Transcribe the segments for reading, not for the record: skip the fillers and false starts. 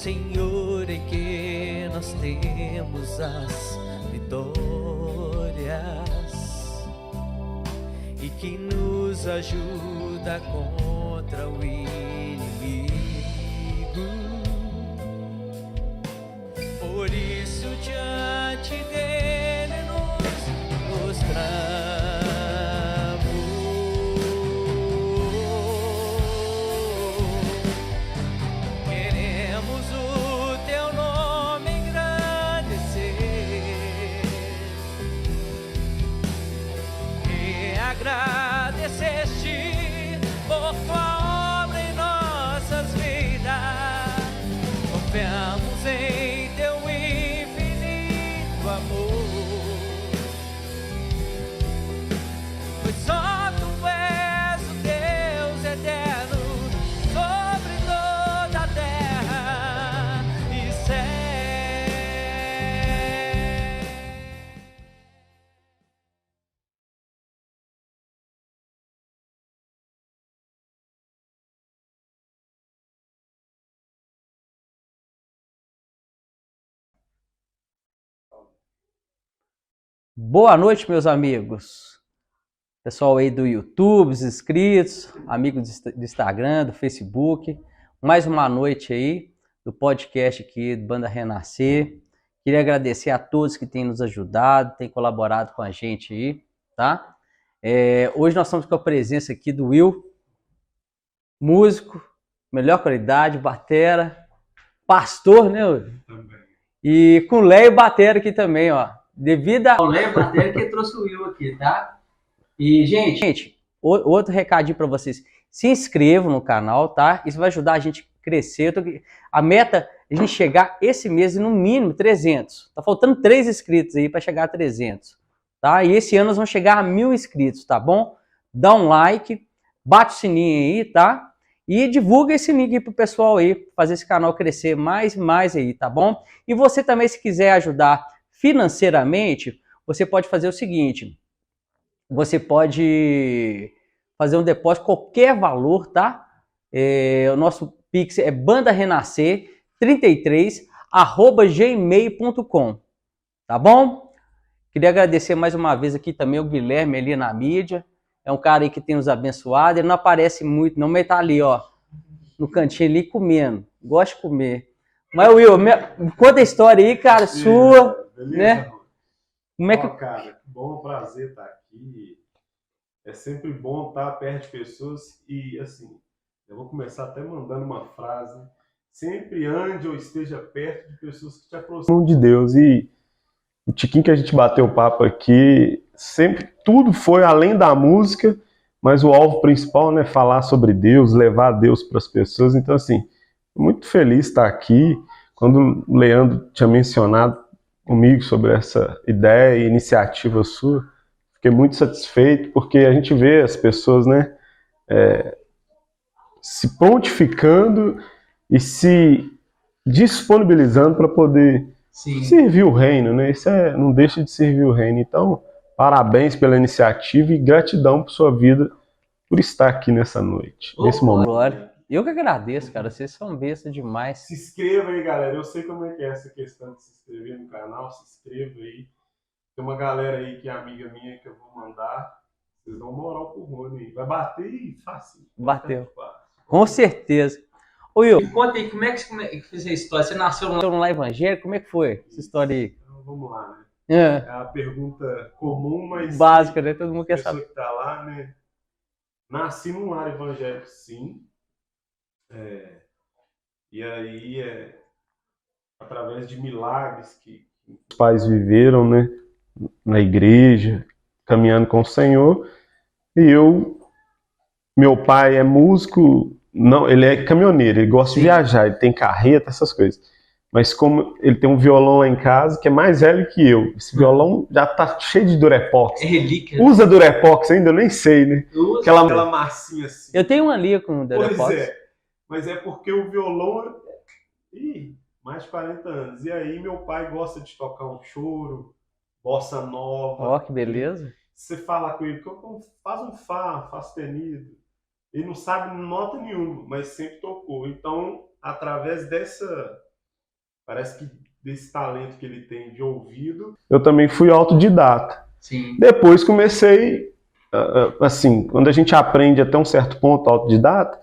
Senhor em que nós temos as vitórias e que nos ajuda contra o inimigo. Por isso diante dele nos mostramos. Queremos o teu nome engrandecer e agradecer-te por tua obra em nossas vidas. Confiamos em teu infinito amor, pois só tu és o Deus eterno sobre toda a terra e céu. Boa noite, meus amigos. Pessoal aí do YouTube, os inscritos, amigos do Instagram, do Facebook. Mais uma noite aí do podcast aqui do Banda Renascer. Queria agradecer a todos que têm nos ajudado, têm colaborado com a gente aí, tá? Hoje nós estamos com a presença aqui do Will, músico, melhor qualidade, batera, pastor, né, Will? Também. E com o Léo Batera aqui também, ó. Devido ao Léo Batera que trouxe o Will aqui, tá? E, gente, outro recadinho para vocês. Se inscrevam no canal, tá? Isso vai ajudar a gente a crescer. A meta é a gente chegar esse mês no mínimo 300. Tá faltando 3 inscritos aí para chegar a 300, tá? E esse ano nós vamos chegar a 1000 inscritos, tá bom? Dá um like, bate o sininho aí, tá? E divulga esse link aí pro pessoal aí, fazer esse canal crescer mais e mais aí, tá bom? E você também, se quiser ajudar financeiramente, você pode fazer o seguinte: você pode fazer um depósito, qualquer valor, tá? O nosso Pix é bandarenascer33@gmail.com, tá bom? Queria agradecer mais uma vez aqui também o Guilherme ali na mídia, é um cara aí que tem nos abençoado, ele não aparece muito não, mas tá ali, ó, no cantinho ali comendo, gosta de comer. Mas Will, conta a história aí, cara, sua, beleza, né? Como é que... cara, bom, prazer estar aqui. É sempre bom estar perto de pessoas e, assim, eu vou começar até mandando uma frase: sempre ande ou esteja perto de pessoas que te aproximam de Deus. E o tiquinho que a gente bateu o papo aqui, sempre tudo foi além da música, mas o alvo principal, né, falar sobre Deus, levar Deus para as pessoas. Então, assim, muito feliz de estar aqui. Quando o Leandro tinha mencionado comigo sobre essa ideia e iniciativa sua, fiquei muito satisfeito, porque a gente vê as pessoas, né, se prontificando e se disponibilizando para poder servir o reino, né? Isso não deixa de servir o reino. Então, parabéns pela iniciativa e gratidão por sua vida, por estar aqui nessa noite, nesse momento. Glória. Eu que agradeço, cara. Vocês são besta demais. Se inscreva aí, galera. Eu sei como é que é essa questão de se inscrever no canal. Se inscreva aí. Tem uma galera aí que é amiga minha que eu vou mandar. Vocês dão moral pro Rony aí. Vai bater e fácil. Bateu. Com certeza. Ô, Will, me conta aí, como é que fez a história? Você nasceu no lar evangélico? Como é que foi essa história aí? Então, vamos lá, né? É a pergunta comum, mas... básica, né? Todo mundo quer saber. A pessoa que tá lá, né? Nasci num lar evangélico, sim. E aí, através de milagres que os pais viveram, né? Na igreja, caminhando com o Senhor. E meu pai é músico, não, ele é caminhoneiro, ele gosta de viajar, ele tem carreta, essas coisas. Mas como ele tem um violão lá em casa, que é mais velho que eu, esse violão já tá cheio de Durepox. É relíquia. Usa Durepox ainda? Eu nem sei, né? Aquela massinha assim. Eu tenho uma ali com Durepox. Pois é, mas é porque o violão... mais de 40 anos. E aí meu pai gosta de tocar um choro, bossa nova. Ó, que beleza. Você fala com ele, faz um fá sustenido. Ele não sabe nota nenhuma, mas sempre tocou. Então, através dessa Parece que desse talento que ele tem de ouvido, eu também fui autodidata. Sim. Depois comecei, assim, quando a gente aprende até um certo ponto autodidata,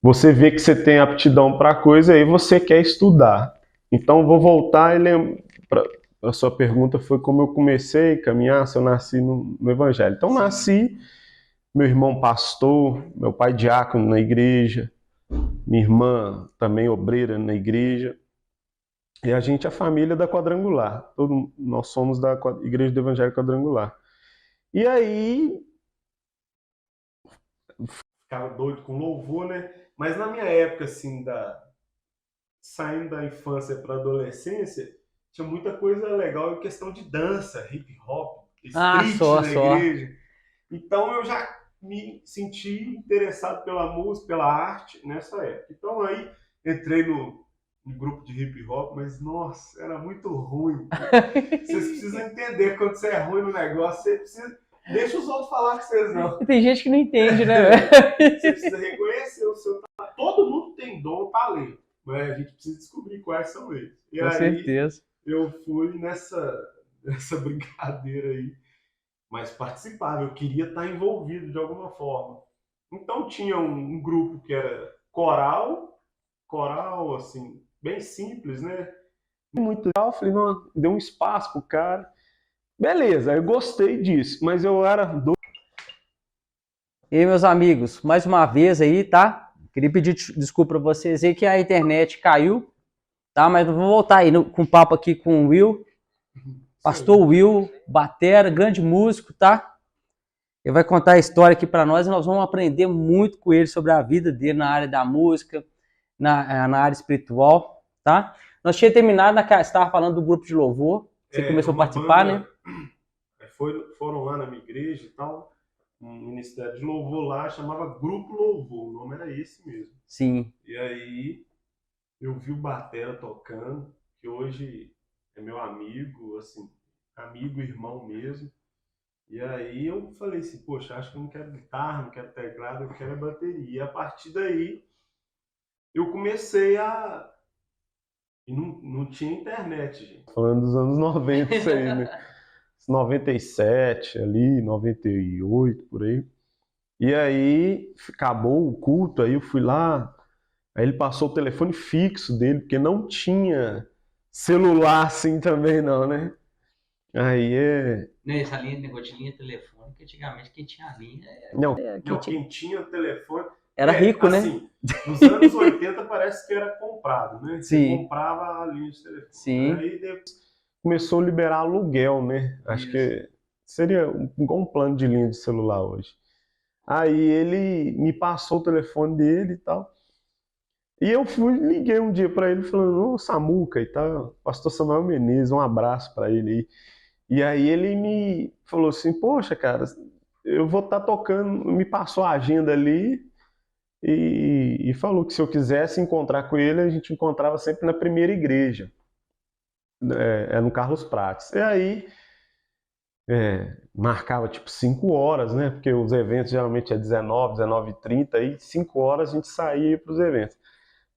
você vê que você tem aptidão para a coisa e aí você quer estudar. Então, vou voltar e lembrar. A sua pergunta foi como eu comecei a caminhar, se eu nasci no Evangelho. Então, nasci, meu irmão pastor, meu pai diácono na igreja, minha irmã também obreira na igreja. E a gente é a família da Quadrangular. Nós somos da Igreja do Evangelho Quadrangular. E aí, ficava doido com louvor, né? Mas na minha época, assim, saindo da infância para a adolescência, tinha muita coisa legal em questão de dança, hip hop, street na igreja. Então eu já me senti interessado pela música, pela arte nessa época. Então aí entrei no grupo de hip hop, mas nossa, era muito ruim. Vocês precisam entender, quando você é ruim no negócio, você precisa... Deixa os outros falar com vocês, não. Tem gente que não entende, né? Você precisa reconhecer o seu talento. Todo mundo tem dom, talento, mas a gente precisa descobrir quais são eles. E com aí, certeza. Eu fui nessa brincadeira aí, mas participava, eu queria estar envolvido de alguma forma. Então tinha um grupo que era coral, assim, bem simples, né? Muito legal, falei, não, deu um espaço pro cara. Beleza, eu gostei disso, mas eu era doido. E aí, meus amigos, mais uma vez aí, tá? Queria pedir desculpa para vocês aí que a internet caiu, tá? Mas vou voltar aí com o papo aqui com o Will, pastor Will, batera, grande músico, tá? Ele vai contar a história aqui para nós e nós vamos aprender muito com ele sobre a vida dele na área da música, na área espiritual, tá? Nós tínhamos terminado, você estava falando do grupo de louvor, você começou a participar, banda, né? Foram lá na minha igreja e tal, um ministério de louvor lá, chamava Grupo Louvor, o nome era esse mesmo. Sim. E aí eu vi o batera tocando, que hoje é meu amigo, assim, amigo, irmão mesmo. E aí eu falei assim, poxa, acho que eu não quero guitarra, não quero teclado, eu quero a bateria. E a partir daí eu comecei a... E não tinha internet, gente. Falando dos anos 90 isso aí, né? 97 ali, 98, por aí. E aí acabou o culto, aí eu fui lá, aí ele passou o telefone fixo dele, porque não tinha celular assim também não, né? Aí Essa linha de negócio de linha telefônica, antigamente quem tinha a linha... Quem tinha telefone... Era rico, assim, né? Nos anos 80 parece que era comprado, né? Sim. Você comprava a linha de telefone. Sim. Aí depois começou a liberar aluguel, né? Acho que seria igual um plano de linha de celular hoje. Aí ele me passou o telefone dele e tal. E eu liguei um dia para ele falando, ô Samuca e tal, pastor Samuel Menezes, um abraço para ele aí. E aí ele me falou assim, poxa, cara, eu vou estar tocando, me passou a agenda ali e falou que se eu quisesse encontrar com ele, a gente encontrava sempre na primeira igreja, no Carlos Prates. E aí marcava tipo 5 horas, né? Porque os eventos geralmente é 19h30, e 5 horas a gente saía para os eventos.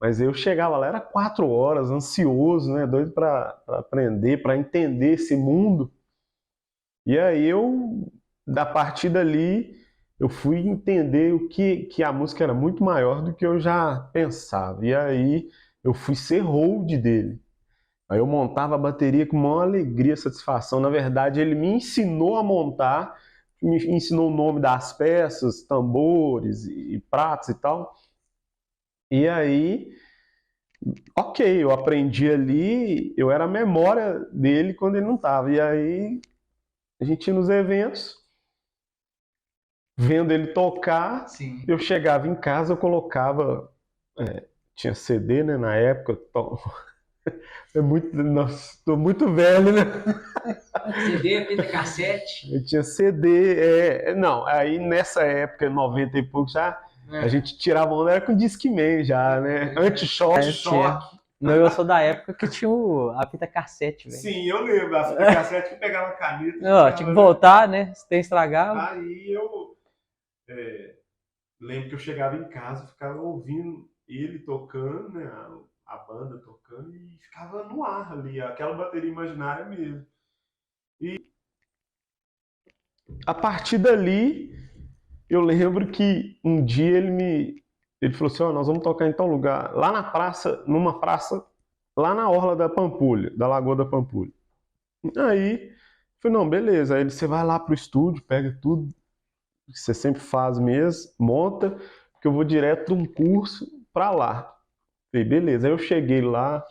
Mas eu chegava lá, era 4 horas, ansioso, né? Doido para aprender, para entender esse mundo. E aí da partir dali, eu fui entender que a música era muito maior do que eu já pensava. E aí eu fui ser hold dele. Aí eu montava a bateria com maior alegria, satisfação. Na verdade, ele me ensinou a montar, me ensinou o nome das peças, tambores e pratos e tal. E aí, ok, eu aprendi ali, eu era a memória dele quando ele não estava. E aí, a gente ia nos eventos, vendo ele tocar. Sim. Eu chegava em casa, eu colocava, tinha CD, né, na época, nossa, tô muito velho, né? CD, fita cassete. Eu tinha CD, não, aí nessa época, 90 e pouco, já a gente tirava onda, era com Discman já, né? Anti-choque. Não, eu sou da época que tinha a fita cassete, velho. Sim, eu lembro, a fita cassete que pegava a caneta. Não, tinha que voltar, né? Se tem estragado. Aí eu lembro que eu chegava em casa, ficava ouvindo ele tocando, né? A banda tocando, e ficava ficava no ar ali, aquela bateria imaginária mesmo. E a partir dali, eu lembro que um dia ele falou assim, ó, nós vamos tocar em tal lugar, lá na praça, numa praça, lá na orla da Pampulha, da Lagoa da Pampulha. Aí, eu falei, não, beleza. Aí você vai lá pro estúdio, pega tudo que você sempre faz mesmo, monta, porque eu vou direto de um curso pra lá. Falei, beleza. Aí eu cheguei lá,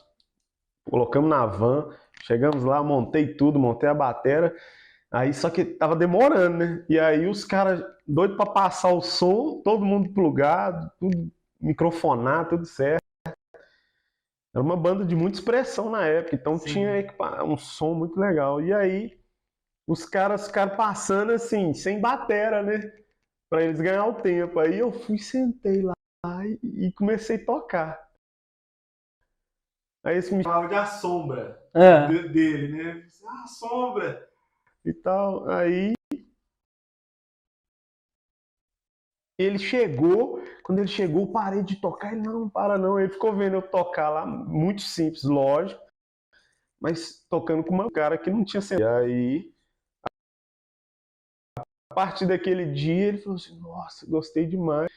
colocamos na van, chegamos lá, montei tudo, montei a bateria. Aí só que tava demorando, né? E aí os caras doidos pra passar o som, todo mundo plugado, tudo microfonado, tudo certo. Era uma banda de muita expressão na época, então Sim. tinha um som muito legal. E aí os caras ficaram passando assim, sem batera, né? Pra eles ganhar o tempo. Aí eu fui, sentei lá e comecei a tocar. Aí esse me chamava de A Sombra dele, né? Ah, Sombra! E tal. Aí ele chegou, quando ele chegou, eu parei de tocar. Ele, não para não. Ele ficou vendo eu tocar lá, muito simples, lógico, mas tocando com uma cara que não tinha sentido. E aí, a partir daquele dia, ele falou assim, nossa, gostei demais.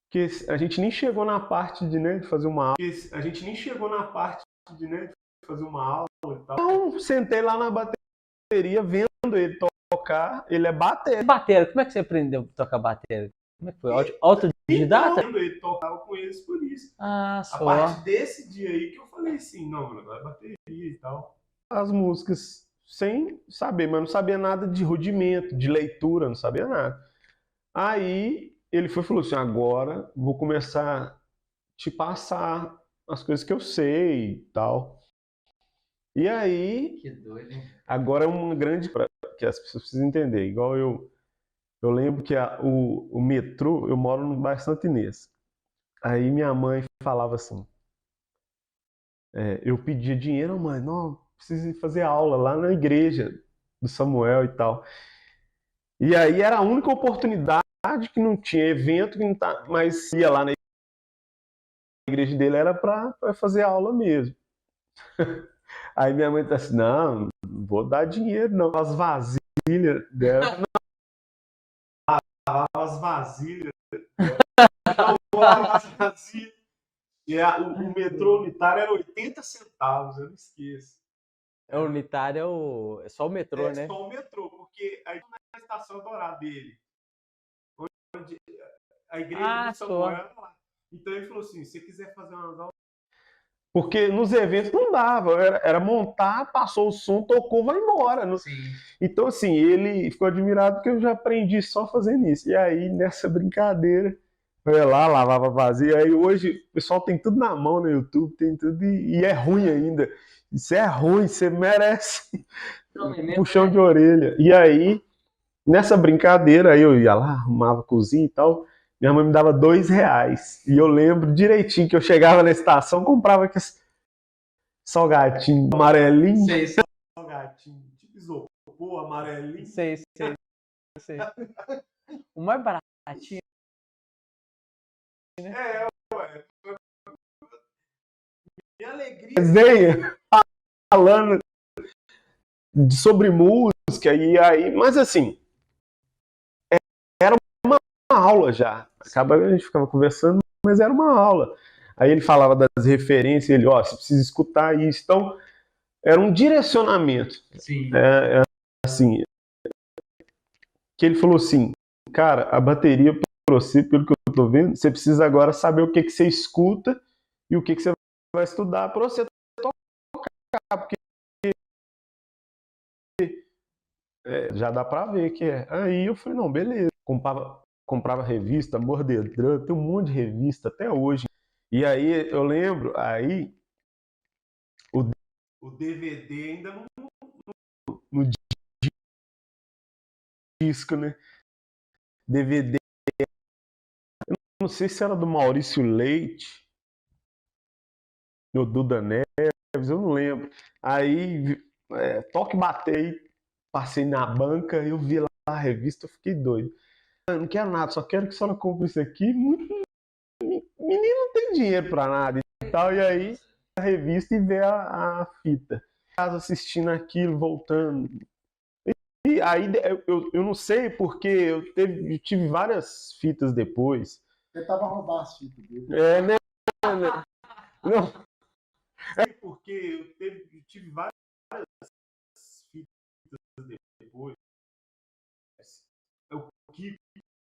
Porque a gente nem chegou na parte de, né, de fazer uma aula. A gente nem chegou na parte de, né, de fazer uma aula e tal. Então, sentei lá na bateria, vendo ele tocar. Ele é batera. Bateria, como é que você aprendeu a tocar bateria? Como é que foi? Autodidata? Então, ele tocava com eles por isso. Ah, A só. partir desse dia aí que eu falei assim, não, mano, agora é bateria e tal. As músicas sem saber, mas não sabia nada de rudimento, de leitura, não sabia nada. Aí ele foi e falou assim, agora vou começar a te passar as coisas que eu sei e tal. E aí, Que doido, hein? agora é uma grande... que as pessoas precisam entender, igual eu lembro que o metrô, eu moro no bairro Santa Inês. Aí minha mãe falava assim, eu pedia dinheiro, mãe, não, preciso fazer aula lá na igreja do Samuel e tal. E aí era a única oportunidade que não tinha evento, que não tá, mas ia lá na igreja dele era para fazer aula mesmo. Aí minha mãe tá assim, não vou dar dinheiro não. As vasilhas dela, as vasilhas as vasilhas. E o metrô unitário era 80 centavos, eu não esqueço. É unitário, é só o metrô, né? É só o metrô, porque aí na estação Dourado dele, onde a igreja do Samuel era lá. Então ele falou assim, se você quiser fazer umas aulas... Porque nos eventos não dava, era montar, passou o som, tocou, vai embora. Sim. Então assim, ele ficou admirado porque eu já aprendi só fazendo isso. E aí nessa brincadeira, eu ia lá, lavava vazio. Aí hoje o pessoal tem tudo na mão no YouTube, tem tudo e é ruim ainda. Isso é ruim, você merece puxão de orelha. E aí, nessa brincadeira, aí eu ia lá, arrumava cozinha e tal, minha mãe me dava R$2. E eu lembro direitinho que eu chegava na estação, comprava aqueles salgadinho amarelinho. Sei. Salgadinho, tipo isopor, amarelinho. Sei. O mais baratinho. Ué. Minha alegria. Desenha, falando sobre música, e aí, mas assim, era uma aula já. Acaba a gente ficava conversando, mas era uma aula. Aí ele falava das referências, ele, ó, você precisa escutar isso. Então, era um direcionamento. Sim. Assim, que ele falou assim, cara, a bateria para você, pelo que eu tô vendo, você precisa agora saber o que você escuta e o que você vai estudar para você tocar, porque já dá para ver que é. Aí eu falei, não, beleza. Comprava revista, Mordedran, tem um monte de revista até hoje. E aí eu lembro, aí o DVD ainda no disco, né? DVD, eu não sei se era do Maurício Leite, do Duda Neves, eu não lembro. Aí, toque batei, passei na banca, eu vi lá a revista, eu fiquei doido. Eu não quero nada, só quero que a senhora compre isso aqui. Menino não tem dinheiro pra nada e tal, e aí revista e ver a fita. Assistindo aquilo, voltando. E aí eu não sei porque eu tive várias fitas depois. Tentava roubar as fitas dele. Né? Não. É porque eu tive várias fitas depois. O Kiko,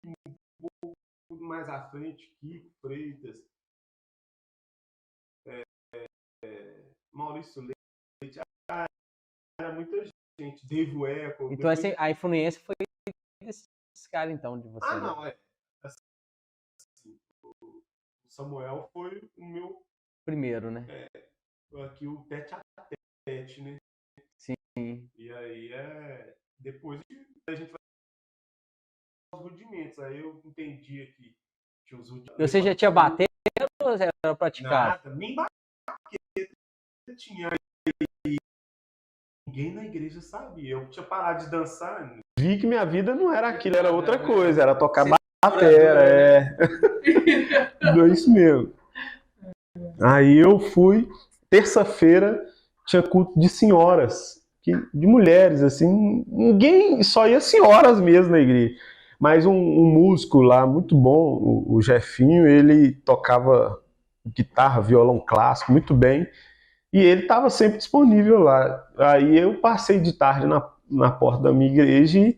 um pouco mais à frente, Kiko Freitas, Maurício Leite, era muita gente, Dave Echo. Então a influência foi desses caras, então, de você. Não, assim, o Samuel foi o meu primeiro, né? Aqui o tete a tete, né? Sim. E aí depois a gente vai os rudimentos. Aí eu entendi aqui. Tinha os rudimentos. Você já tinha bater ou era praticado? Nada, nem bater tinha. Ninguém na igreja sabia. Eu tinha parado de dançar. Vi que minha vida não era aquilo, era outra coisa. Era tocar batera. Isso mesmo. Aí eu fui, terça-feira, tinha culto de senhoras, de mulheres, assim, ninguém, só ia senhoras mesmo na igreja. Mas um músico lá, muito bom, o Jefinho, ele tocava guitarra, violão clássico, muito bem, e ele estava sempre disponível lá. Aí eu passei de tarde na porta da minha igreja, e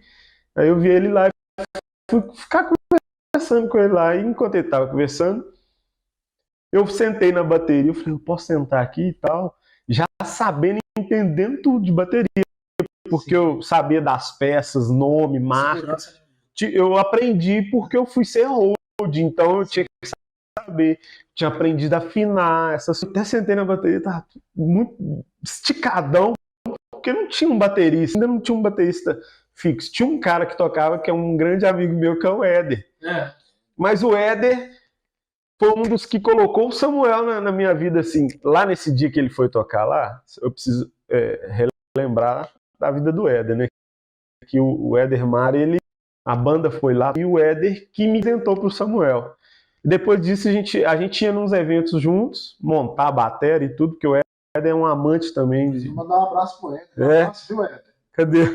aí eu vi ele lá, e fui ficar conversando com ele lá, e enquanto ele estava conversando, eu sentei na bateria, eu falei, eu posso sentar aqui e tal, já sabendo e entendendo tudo de bateria, porque eu sabia das peças, nome, marca. Eu aprendi porque eu fui ser hold, então eu tinha que saber, tinha aprendido a afinar, até sentei na bateria, tava muito esticadão, porque não tinha um baterista, ainda não tinha um baterista fixo, tinha um cara que tocava, que é um grande amigo meu, que é o Éder. Mas o Éder foi um dos que colocou o Samuel na minha vida, assim, lá nesse dia que ele foi tocar lá, eu preciso relembrar da vida do Éder, né? Que o Éder Mari, a banda foi lá, e o Éder que me apresentou pro Samuel. E depois disso, a gente ia nos eventos juntos, montar a bateria e tudo, porque o Éder é um amante também. Vou mandar um abraço pro Éder. Um abraço, viu, Éder? Cadê?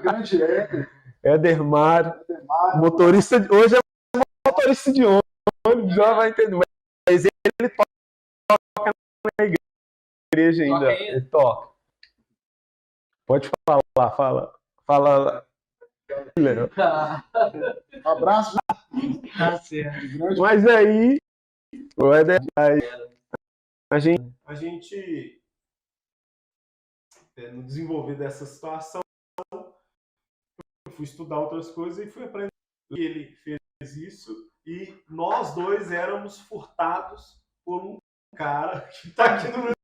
Grande Éder. Éder Mari, motorista, hoje é motorista de ônibus, já vai entender. Mas ele toca na igreja ainda. Ele toca. Pode falar, fala. Um abraço. Mas aí, o Éder, a gente no desenvolver dessa situação, eu fui estudar outras coisas e fui aprender. Ele fez isso e nós dois éramos furtados por um cara que tá aqui no meu.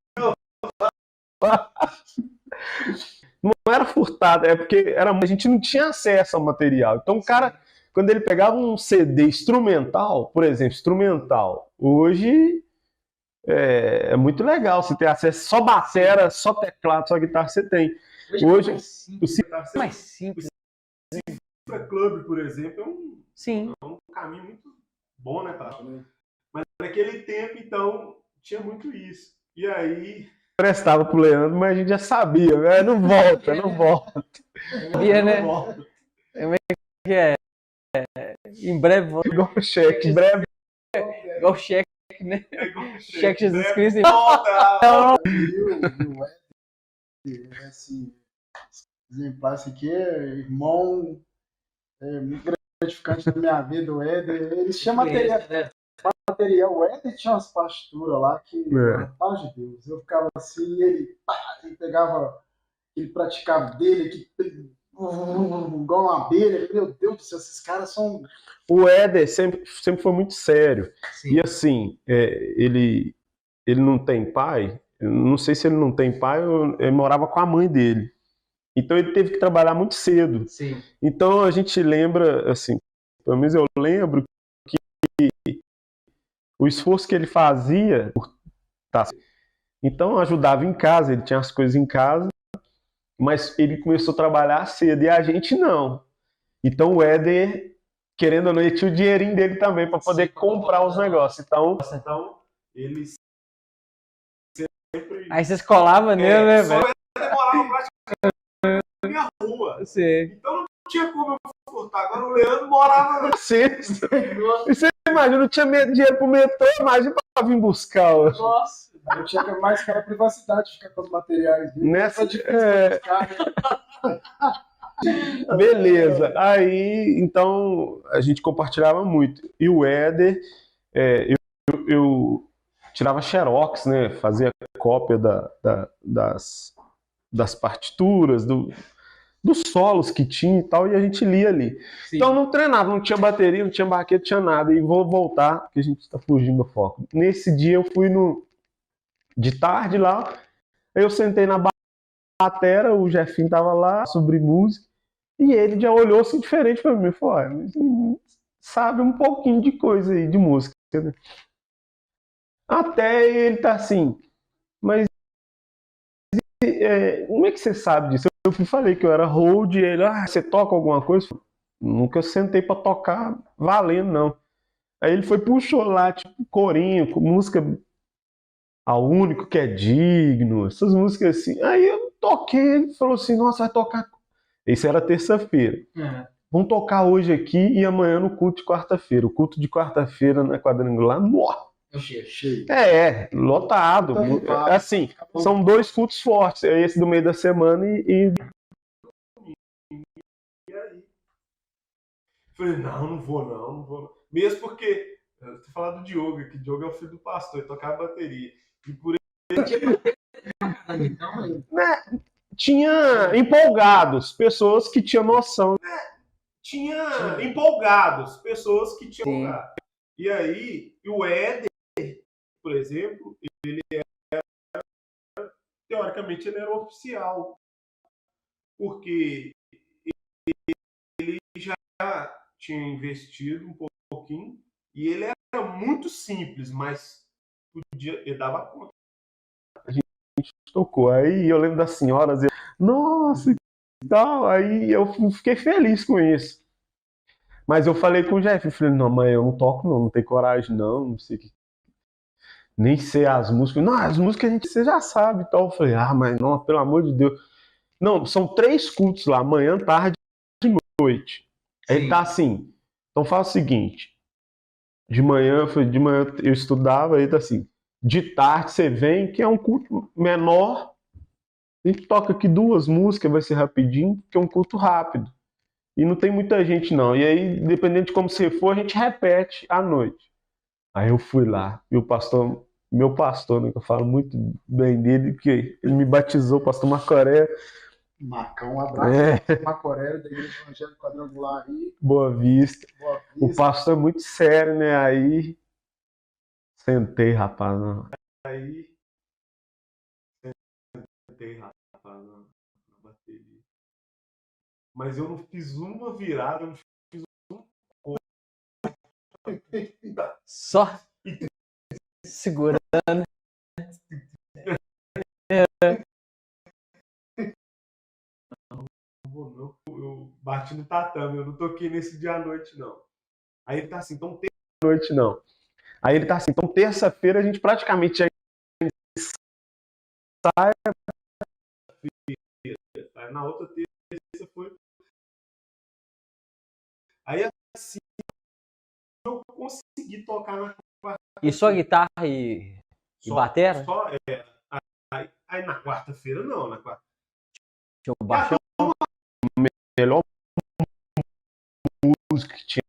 Não era furtado, é porque a gente não tinha acesso ao material. Então o cara, quando ele pegava um CD instrumental, por exemplo, hoje é muito legal você ter acesso, só batera, só teclado, só guitarra você tem. Hoje o mais simples. Cifra Club, por exemplo, é um caminho muito bom, né, Tato? Mas naquele tempo, então, tinha muito isso. E aí prestava pro Leandro, mas a gente já sabia, né? Não volta. Sabia, né? Como é que é? Em breve vou. Igual o cheque, em breve. Igual o cheque, né? Cheque Jesus Cristo. Esse exemplar, esse aqui é irmão, muito gratificante na minha vida, o Éder. Ele tinha material. O Éder tinha umas partituras lá que, paz de Deus, eu ficava assim, ele pegava, ele praticava dele, igual uma abelha. Meu Deus do céu, esses caras são. O Éder sempre foi muito sério. Sim. E assim, ele não tem pai, não sei se ele não tem pai ou ele morava com a mãe dele. Então ele teve que trabalhar muito cedo. Sim. Então a gente lembra, assim, pelo menos eu lembro que o esforço que ele fazia, então ajudava em casa, ele tinha as coisas em casa, mas ele começou a trabalhar cedo e a gente não. Então o Éder, querendo ou não, ele tinha o dinheirinho dele também para poder comprar os negócios. Então ele foi. Aí vocês colavam nele, né, Só velho? eu demorava praticamente na minha rua. Sei. Então não tinha como eu furtar. Agora o Leandro morava na sexta. E você imagina, não tinha dinheiro pro metrô, imagina pra vir buscar. Nossa, eu tinha mais aquela privacidade de ficar com os materiais dele. Nessa, Buscar, né? beleza. Aí, então, a gente compartilhava muito. E o Éder, eu tirava xerox, né? Fazia cópia das partituras, dos solos que tinha e tal, e a gente lia ali. Sim. Então não treinava, não tinha bateria, não tinha baqueta, não tinha nada. E vou voltar, porque a gente está fugindo do foco. Nesse dia eu fui de tarde lá, aí eu sentei na batera, o Jefinho tava lá sobre música, e ele já olhou assim diferente para mim, falou, mas sabe um pouquinho de coisa aí, de música, né? Até ele tá assim, mas como é que você sabe disso? Eu falei que eu era hold, e ele, você toca alguma coisa? Nunca sentei pra tocar valendo, não. Aí ele puxou lá, tipo, corinho, com música Ao Único Que É Digno, essas músicas assim. Aí eu toquei, ele falou assim, nossa, vai tocar. Isso era terça-feira. Vamos tocar hoje aqui e amanhã no culto de quarta-feira. O culto de quarta-feira na Quadrangular, nossa. Cheio. Lotado. Assim, são 2 cultos fortes. Esse do meio da semana e aí? Falei, não vou não. Mesmo porque, eu tô falando do Diogo, que o Diogo é o filho do pastor, ele tocava bateria. E por ele... Tinha empolgados, pessoas que tinham noção. Tinha empolgados, pessoas que tinham empolgado. E aí, o Éder, por exemplo, teoricamente ele era oficial, porque ele já tinha investido um pouquinho e ele era muito simples, mas ele dava conta. A gente tocou, aí eu lembro das senhoras, nossa, e tal, aí eu fiquei feliz com isso. Mas eu falei com o Jeff, eu falei, não, mãe, eu não toco não tenho coragem não sei o que. Nem sei as músicas. Não, as músicas você já sabe e tal. Eu falei, mas não, pelo amor de Deus. Não, são 3 cultos lá, manhã, tarde e noite. Aí ele tá assim, então faz o seguinte, de manhã eu estudava, aí tá assim, de tarde você vem, que é um culto menor, a gente toca aqui 2 músicas, vai ser rapidinho, que é um culto rápido. E não tem muita gente não. E aí, dependendo de como você for, a gente repete à noite. Aí eu fui lá, e meu pastor, né, que eu falo muito bem dele, porque ele me batizou, o pastor Marcoré. Marcão, um abraço. Macoré, da Igreja Evangélica Quadrangular aí. Boa Vista. Boa Vista. O pastor é muito sério, né? Aí sentei, rapaz. Não. Aí sentei, rapaz, na bateria. Mas eu não fiz uma virada, eu não fiz um Só segurando. Eu bati no tatame, eu não toquei nesse dia à noite, não. Aí ele tá assim, então noite não. Aí ele tá assim, então terça-feira a gente praticamente já sai. Aí na outra terça foi. Aí assim eu consegui tocar na quarta. E só guitarra e batera? Aí na quarta-feira não, na quarta. Tinha o baixão. Melhor músico que tinha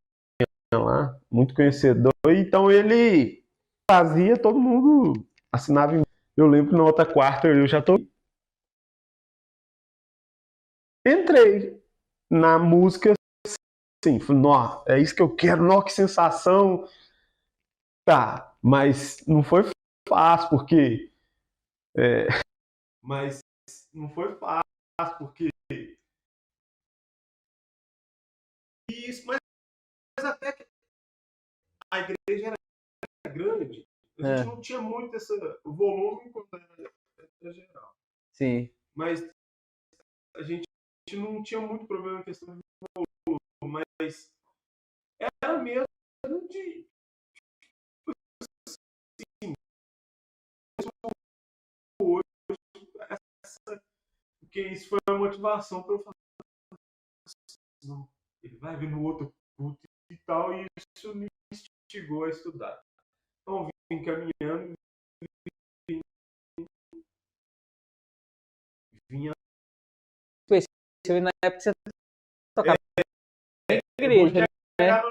lá, muito conhecedor. Então ele fazia, todo mundo assinava. Eu lembro que na outra quarta eu já tô. Entrei na música assim, falei, é isso que eu quero, que sensação. Tá, mas não foi fácil, porque. Mas não foi fácil, porque. Isso, mas até que a igreja era grande, a gente não tinha muito esse volume quando era geral. Sim. Mas a gente não tinha muito problema em questão de volume, mas era mesmo de. Assim, hoje porque isso foi uma motivação para eu falar, não, ele vai vir no outro culto e tal, e isso me instigou a estudar. Então, vim caminhando, vinha... Na época você tocava na igreja, né?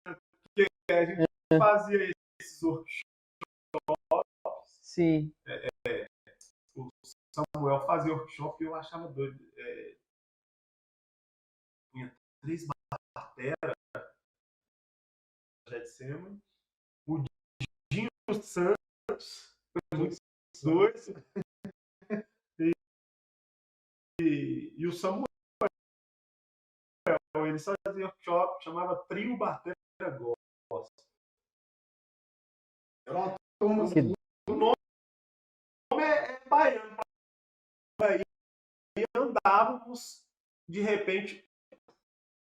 Porque a gente fazia esses workshops. Sim. O Samuel fazia workshop e eu achava doido. Tinha 3 bateras já de cima, o Dinho Santos, muitos dois, e o Samuel. Ele só fazia workshop, chamava Trio Batera Gospel. Era uma turma assim. O nome é baiano. E andávamos, de repente,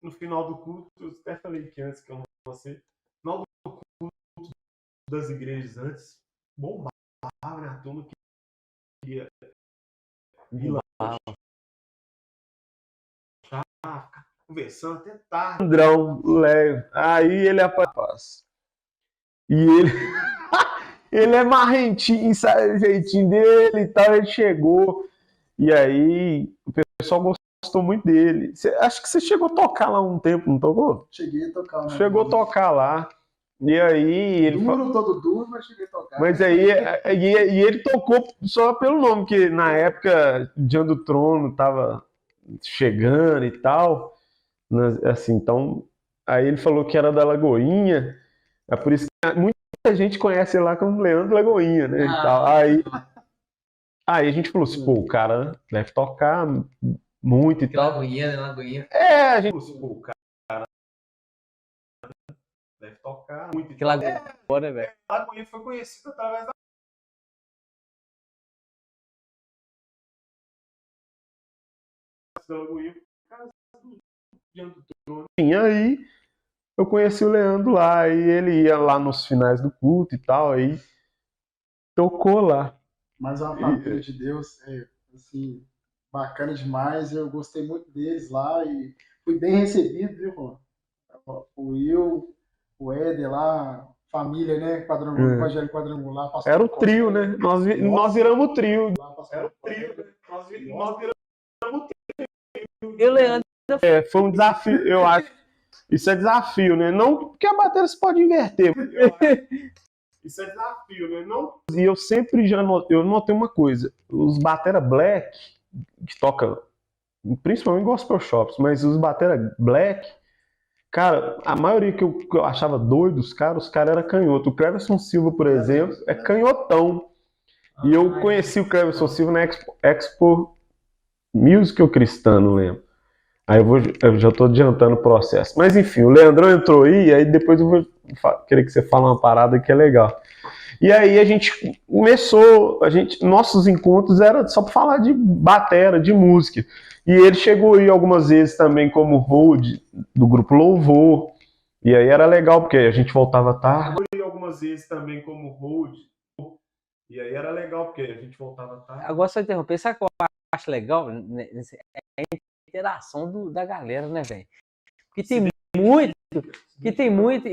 no final do culto, eu até falei que antes que eu não sei, no final do culto das igrejas antes, bombava, né? A turma que queria ir lá, ficar conversando até tarde. Andrão, leve. Aí ele aparece. E ele. Ele é marrentinho, sabe o jeitinho dele e tal. Ele chegou. E aí o pessoal gostou muito dele. Acho que você chegou a tocar lá um tempo, não tocou? Cheguei a tocar. Né? Chegou a tocar lá. E aí ele todo duro, mas cheguei a tocar. Mas aí e ele tocou só pelo nome, que na época Diante do Trono tava chegando e tal. Assim, então, aí ele falou que era da Lagoinha. É por isso que muita gente conhece ele lá como Leandro Lagoinha, né? E tal. Aí a gente falou assim, pô, o cara deve tocar muito e Que tal. Lagoinha, né? Lagoinha. A gente falou assim, pô, o cara deve tocar muito. Que Lagoinha, né, velho? Lagoinha foi conhecido através da Lagoinha por causa do Diante do Trono. E aí eu conheci o Leandro lá, e ele ia lá nos finais do culto e tal, aí tocou lá. Mas é uma família de Deus, assim, bacana demais. Eu gostei muito deles lá e fui bem recebido, viu, Juan? O Will, o Éder lá, família, né? Quadrangular, Evangelho Quadrangular. Era o trio, né? Nós viramos o trio. Era o trio, né? Nós viramos o trio. E o Leandro. Foi um desafio, eu acho. Isso é desafio, né? Não porque a bateria se pode inverter. Isso é desafio, né? Não... E eu sempre eu notei uma coisa. Os batera black, que toca principalmente em gospel shops, mas os batera black, cara, a maioria que eu achava doido, os caras eram canhoto. O Cleverson Silva, por exemplo, é canhotão. E eu conheci o Cleverson Silva na Expo Music ou Cristã, não lembro. Aí eu já tô adiantando o processo. Mas enfim, o Leandrão entrou aí depois eu vou querer que você fale uma parada que é legal. E aí a gente começou, nossos encontros era só para falar de batera, de música. E ele chegou aí algumas vezes também como road do grupo Louvor. E aí era legal, porque a gente voltava tarde. Chegou aí algumas vezes também como road. E aí era legal, porque a gente voltava tarde. Agora só interromper, sabe o que eu acho legal? É a interação da galera, né, velho? Porque tem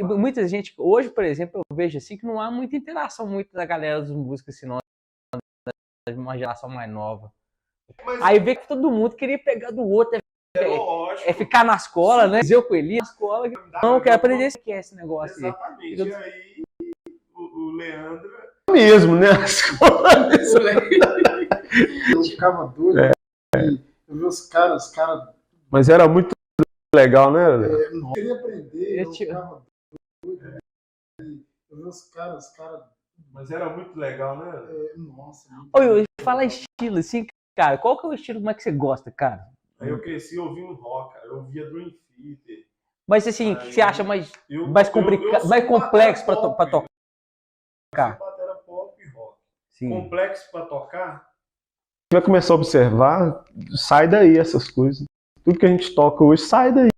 muita gente. Hoje, por exemplo, eu vejo assim que não há muita interação muito da galera dos músicos, senão de uma geração mais nova. Mas aí vê que todo mundo queria pegar do outro, ficar na escola, né? Eu com ele na escola. Não, quero aprender esse negócio. Exatamente. E aí o Leandro mesmo, né? Eu ficava doido. Eu vi os caras. Mas era muito legal, né? Eu queria aprender, eu ficava doido. Eu vi os caras. Mas era muito legal, né? Nossa. Oi, fala estilo, assim, cara. Qual que é o estilo, como é que você gosta, cara? Aí eu cresci ouvindo rock, eu ouvia Dream Theater. Mas assim, o que você acha mais complicado, mais complexo pra tocar? Batera pop e rock. Sim. Complexo pra tocar? Vai começar a observar, sai daí essas coisas. Tudo que a gente toca hoje sai daí.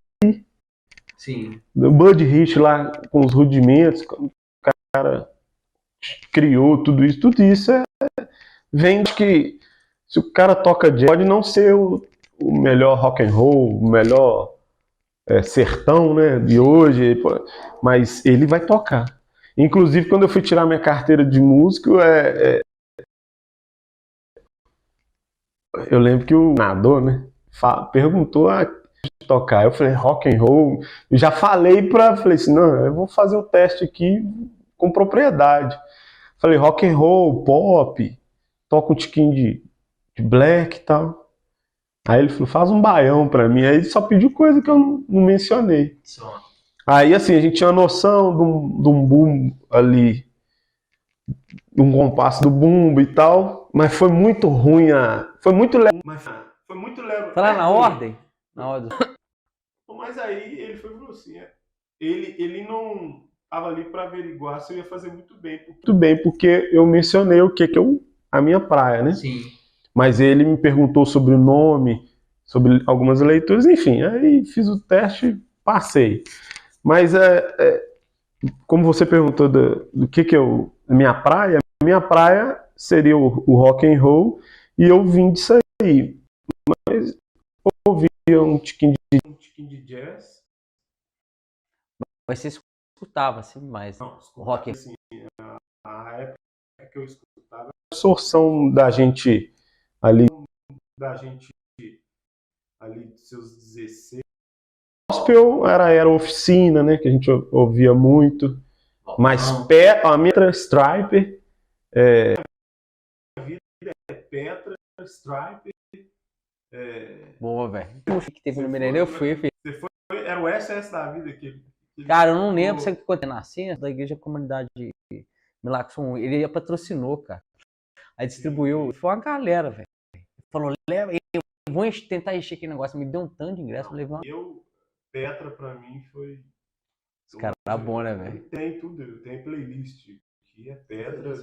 Sim. O Buddy Rich lá com os rudimentos, o cara criou tudo isso vem de que Se o cara toca jazz, pode não ser o melhor rock and roll, o melhor sertão, né, de hoje, mas ele vai tocar. Inclusive, quando eu fui tirar minha carteira de músico, eu lembro que o nadador, né, perguntou a tocar. Eu falei, rock and roll. Eu já falei falei assim, não, eu vou fazer o teste aqui com propriedade. Falei, rock and roll, pop, toca um tiquinho de black e tal. Aí ele falou, faz um baião pra mim. Aí ele só pediu coisa que eu não mencionei. Aí assim, a gente tinha noção de um boom ali, de um compasso do bumbo e tal, mas foi muito ruim foi muito leve. Falar na ordem? Na ordem. Mas aí ele falou assim, ele não estava ali para averiguar se eu ia fazer muito bem. Muito bem, porque eu mencionei o que a minha praia, né? Sim. Mas ele me perguntou sobre o nome, sobre algumas leituras, enfim, aí fiz o teste, passei. Mas como você perguntou do que minha praia seria o rock and roll, e eu vim disso aí. Mas ouvia um tiquinho de jazz. Mas você escutava assim mais? Não, o rock assim, a época que eu escutava, a absorção da gente ali dos seus 16. Gospel era oficina, né, que a gente ouvia muito. Mas a minha Striper, A vida é Petra, Striper. Boa, velho. Que teve no Mineirão, eu fui, filho. Você foi, era o SS da vida que Cara, eu não lembro se quando eu nasci, da igreja comunidade Milagro, ele patrocinou, cara. Aí distribuiu, foi uma galera, velho. Falou, leva, eu vou tentar encher aquele negócio, me deu um tanto de ingresso, Petra pra mim foi... Esse cara tá bom, né, velho? Tem tudo, tem playlist que é Petra,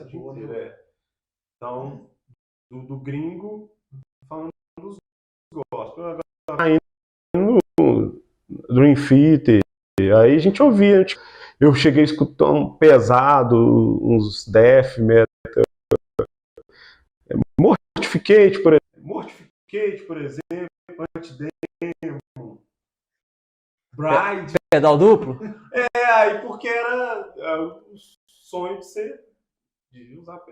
então, do gringo, falando dos gospel. Agora, no Dream Theater, aí a gente ouvia, eu cheguei a escutar um pesado, uns death metal, Mortificate, por exemplo, Antidemon, Bride. Pedal duplo? Aí porque era o sonho de usar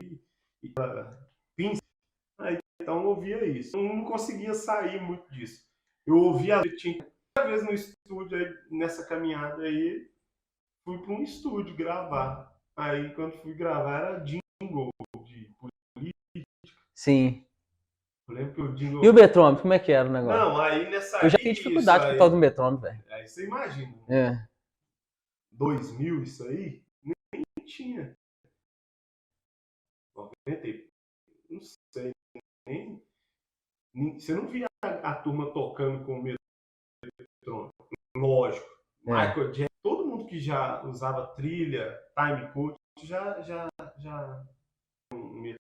pinça. Então eu ouvia isso. Eu não conseguia sair muito disso. Eu ouvia, tinha cada vez no estúdio, aí, nessa caminhada aí, fui para um estúdio gravar. Aí quando fui gravar era jingle de política. Sim. Eu lembro que o jingle... E o metrônomo, como é que era o negócio? Não, aí nessa... Eu já tive dificuldade com o tal do metrônomo, velho. Aí você imagina. 2000 isso aí, nem tinha. 90, não sei, nem você não via a turma tocando com o metrônomo. Lógico. Michael Jackson, todo mundo que já usava trilha, time code, já.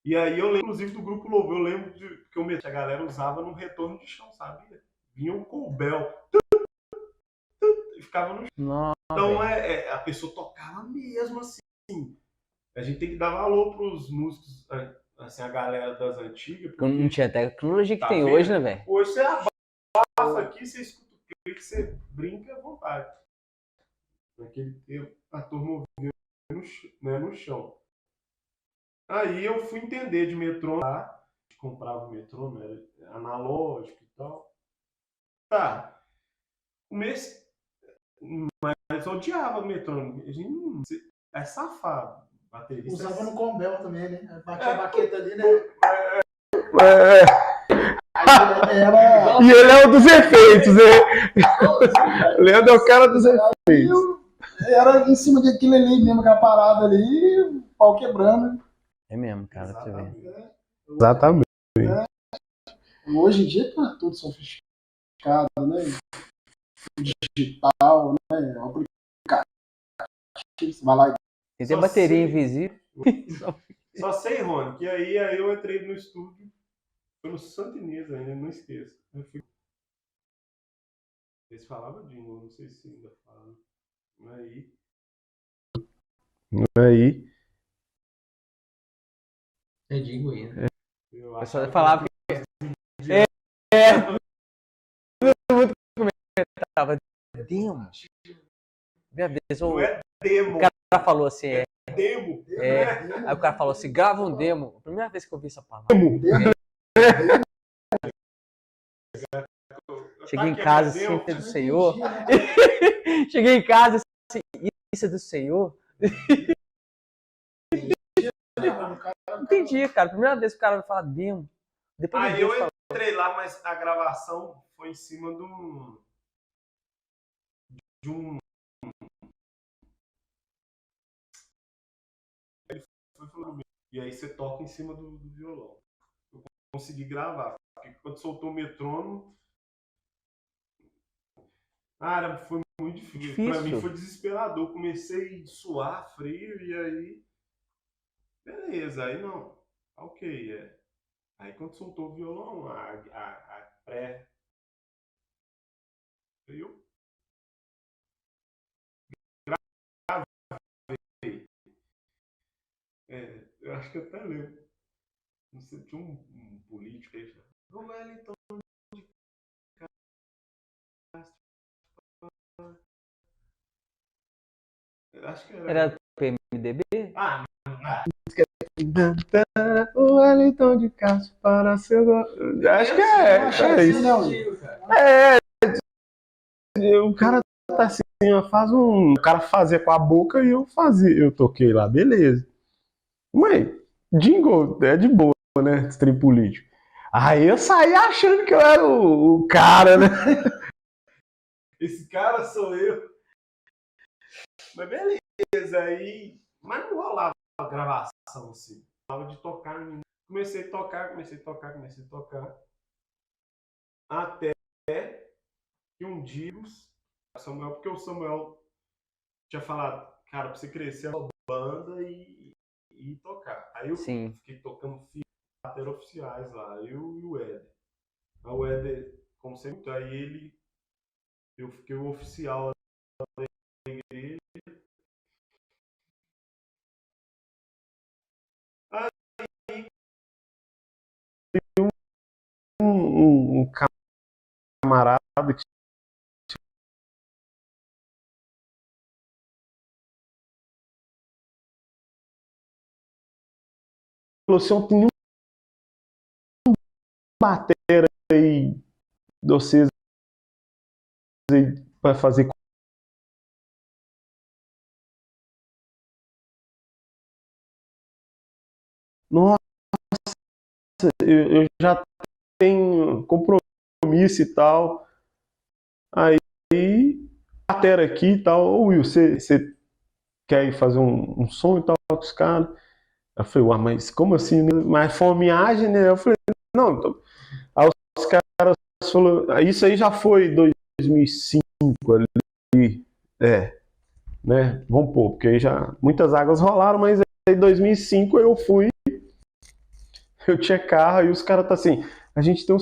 E aí eu lembro, inclusive, do grupo Louvor, eu lembro que a galera usava no retorno de chão, sabia? Vinha um colbel. E ficava no chão. Nossa, então a pessoa tocava mesmo assim. A gente tem que dar valor pros músicos, assim, a galera das antigas. Porque não tinha tecnologia que tem hoje, né, velho? Hoje você abafa aqui, você escuta o que você brinca à vontade. Naquele tempo, a turma ouvia no chão. Aí eu fui entender de metrônomo lá, comprava o metrônomo, era analógico e tal. Tá. Mas eu odiava o metrônomo. A gente é safado. Baterista. Usava no combel também, né? Batia a baqueta ali, né? E ele é o dos efeitos, né? Leandro é o cara dos efeitos. Era em cima daquilo ali mesmo, aquela parada ali, pau quebrando. É mesmo, cara, você vê. Exatamente. Hoje em dia tá tudo sofisticado, né? Digital, né? Aplicativo, você vai lá e tem bateria invisível. Só sei, Rony, que aí eu entrei no estúdio, foi no Santa Inês ainda, não esqueço. Eles falavam jingle, não sei se ainda falam. Aí. É jingle ainda. Eu só falava que Tava demo. Minha vez, Não é demo, o cara falou assim, demo. aí o cara falou assim, grava um demo. Primeira vez que eu vi essa palavra. Cheguei em casa assim, do Senhor. Cheguei em casa assim, isso é do Senhor? Não entendi, cara. Primeira vez que o cara vai falar demo. Depois Aí eu entrei lá, mas a gravação foi em cima de um. Ele foi falando, e aí você toca em cima do violão. Eu consegui gravar. Porque quando soltou o metrônomo, cara, foi muito difícil. Pra mim foi desesperador. Comecei a suar, frio, e aí. Beleza, aí não. Ok, Aí quando soltou o violão, a pré. Eu gravei. Eu acho que eu até lembro. Não sei, tinha um político aí. O Wellington de Castro. Acho que Era PMDB? Ah, O Wellington de Castro para seu. Acho que é isso. O cara tá assim, faz um. O cara fazia com a boca e eu fazia. Eu toquei lá, beleza. Mas, jingle é de boa, né? Esse trem político. Aí eu saí achando que eu era o cara, né? Esse cara sou eu. Mas beleza, aí. Mas não rolava a gravação assim. Rolava de tocar. Comecei a tocar. Até que um dia, Samuel, porque o Samuel tinha falado, cara, pra você crescer a banda e tocar. Aí eu fiquei tocando bater oficiais lá, eu e o Éder. Aí o Éder, como sempre, aí eu fiquei o oficial da igreja. Aí Um camarada que falou assim, eu tenho um batera aí de vocês aí pra fazer. Nossa, eu já tenho compromisso e tal. Aí, batera aqui e tal. Ô Will, você quer ir fazer um som e tal com os caras? Eu falei, ué, mas como assim? Mas foi uma viagem, né? Eu falei, não, então. Aí os caras falaram, isso aí já foi 2005 ali, né? Vamos pôr, porque aí já muitas águas rolaram, mas aí em 2005 eu fui, eu tinha carro e os caras tá assim, a gente tem um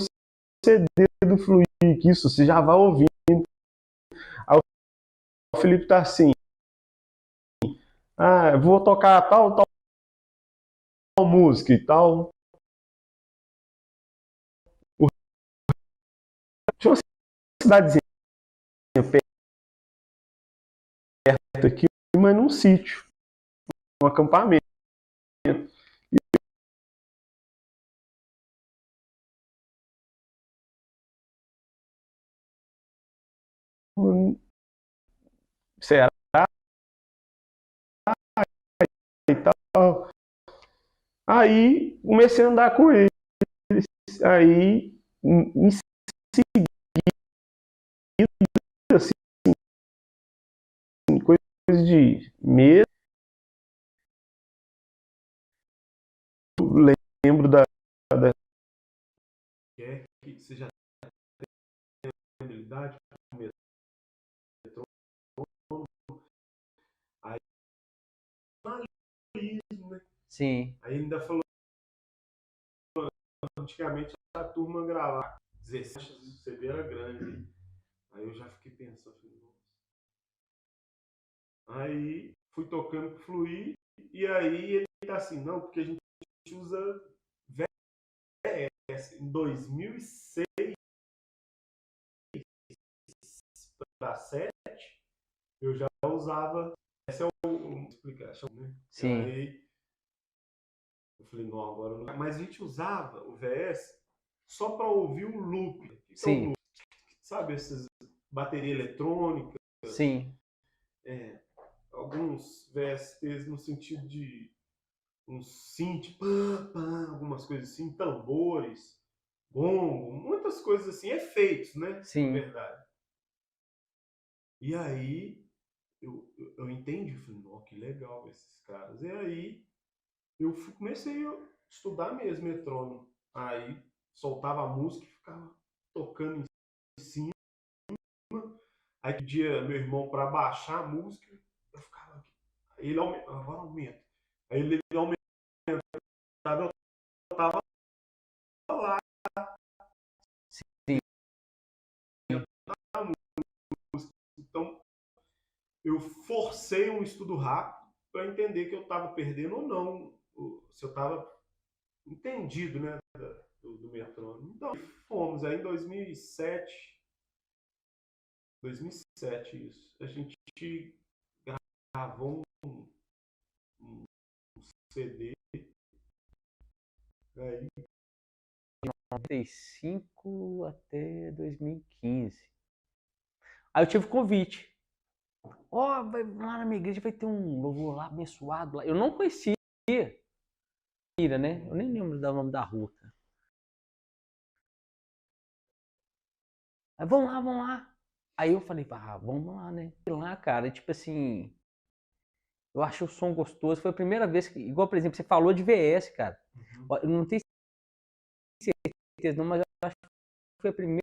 CD do Fluir, que isso, você já vai ouvindo. Aí o Felipe tá assim, eu vou tocar tal música e tal. Tinha uma cidadezinha perto aqui, mas num sítio, um acampamento. Será? E tal. Aí comecei a andar com eles. Aí em seguida, assim, coisa de mês, lembro da que você já tem habilidade com o metrônomo. Aí né? Sim. Aí ainda falou antigamente a turma gravava 16, o CD era grande. Aí eu já fiquei pensando, aí fui tocando com Fluir, e aí ele tá assim, não, porque a gente usa VS. Em 2006 para 7, eu já usava. Essa é o explicação, né? Sim. Aí eu falei, não, agora não. Mas a gente usava o VS só para ouvir o loop. O que é Sim. o loop? Sabe, essas bateria eletrônica, Sim. alguns VSTs no sentido de uns synth, algumas coisas assim, tambores, gongo, muitas coisas assim, efeitos, né? Sim. Na verdade. E aí eu entendi, falei, nossa, que legal esses caras. E aí comecei a estudar mesmo metrônomo. Aí soltava a música e ficava tocando em cima. Aí que dia meu irmão para baixar a música, eu ficava aqui. Aí ele aumenta, agora aumenta. Aí ele aumentava, eu tava lá. Sim. Na música. Então eu forcei um estudo rápido para entender que eu estava perdendo ou não, se eu estava entendido, né, do metrônomo. Então fomos aí em 2007 isso. A gente gravou um CD aí. 95 até 2015. Aí eu tive convite. Ó, lá na minha igreja vai ter um louvor lá abençoado lá. Eu não conhecia. Né? Eu nem lembro do nome da rua, cara. Aí, vamos lá. Aí eu falei, vamos lá, né? E lá, cara, tipo assim, eu achei o som gostoso. Foi a primeira vez que, igual, por exemplo, você falou de VS, cara. Eu não tenho certeza, não, mas eu acho que foi a primeira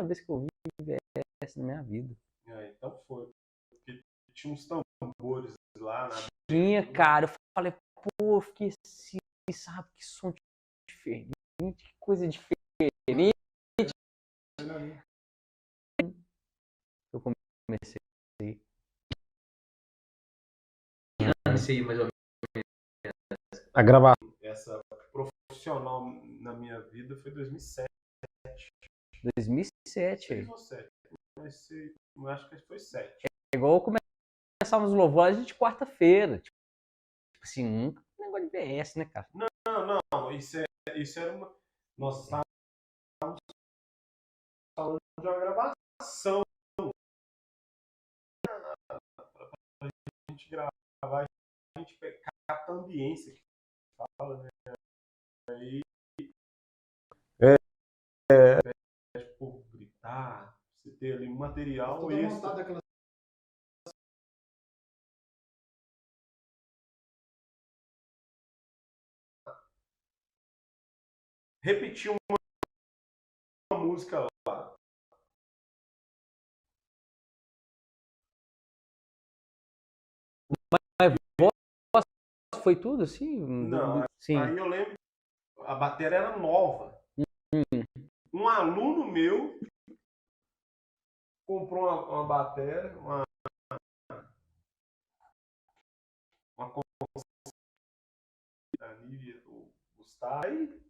vez que eu ouvi VS na minha vida. Então foi. Porque tinha uns tambores lá na. Tinha, cara. Eu falei, pô, eu fiquei assim, sabe? Que som diferente, que coisa diferente. Eu comecei. A gravar. Essa profissional na minha vida foi 2007. 2007. 6 ou 7. Eu acho que foi 7. É igual começávamos os louvores de quarta-feira. Tipo assim, um negócio de VS, né, cara? Não. Isso era uma. Nós estávamos falando de uma gravação. Pra gente gravar, a gente capta a ambiência que fala, né? Aí. Por gritar, você ter ali um material extra. Repetir uma música lá. Mas voz foi tudo assim? Não, Sim. aí eu lembro, a bateria era nova. Um aluno meu comprou uma bateria, uma ali, o Gustavo. Aí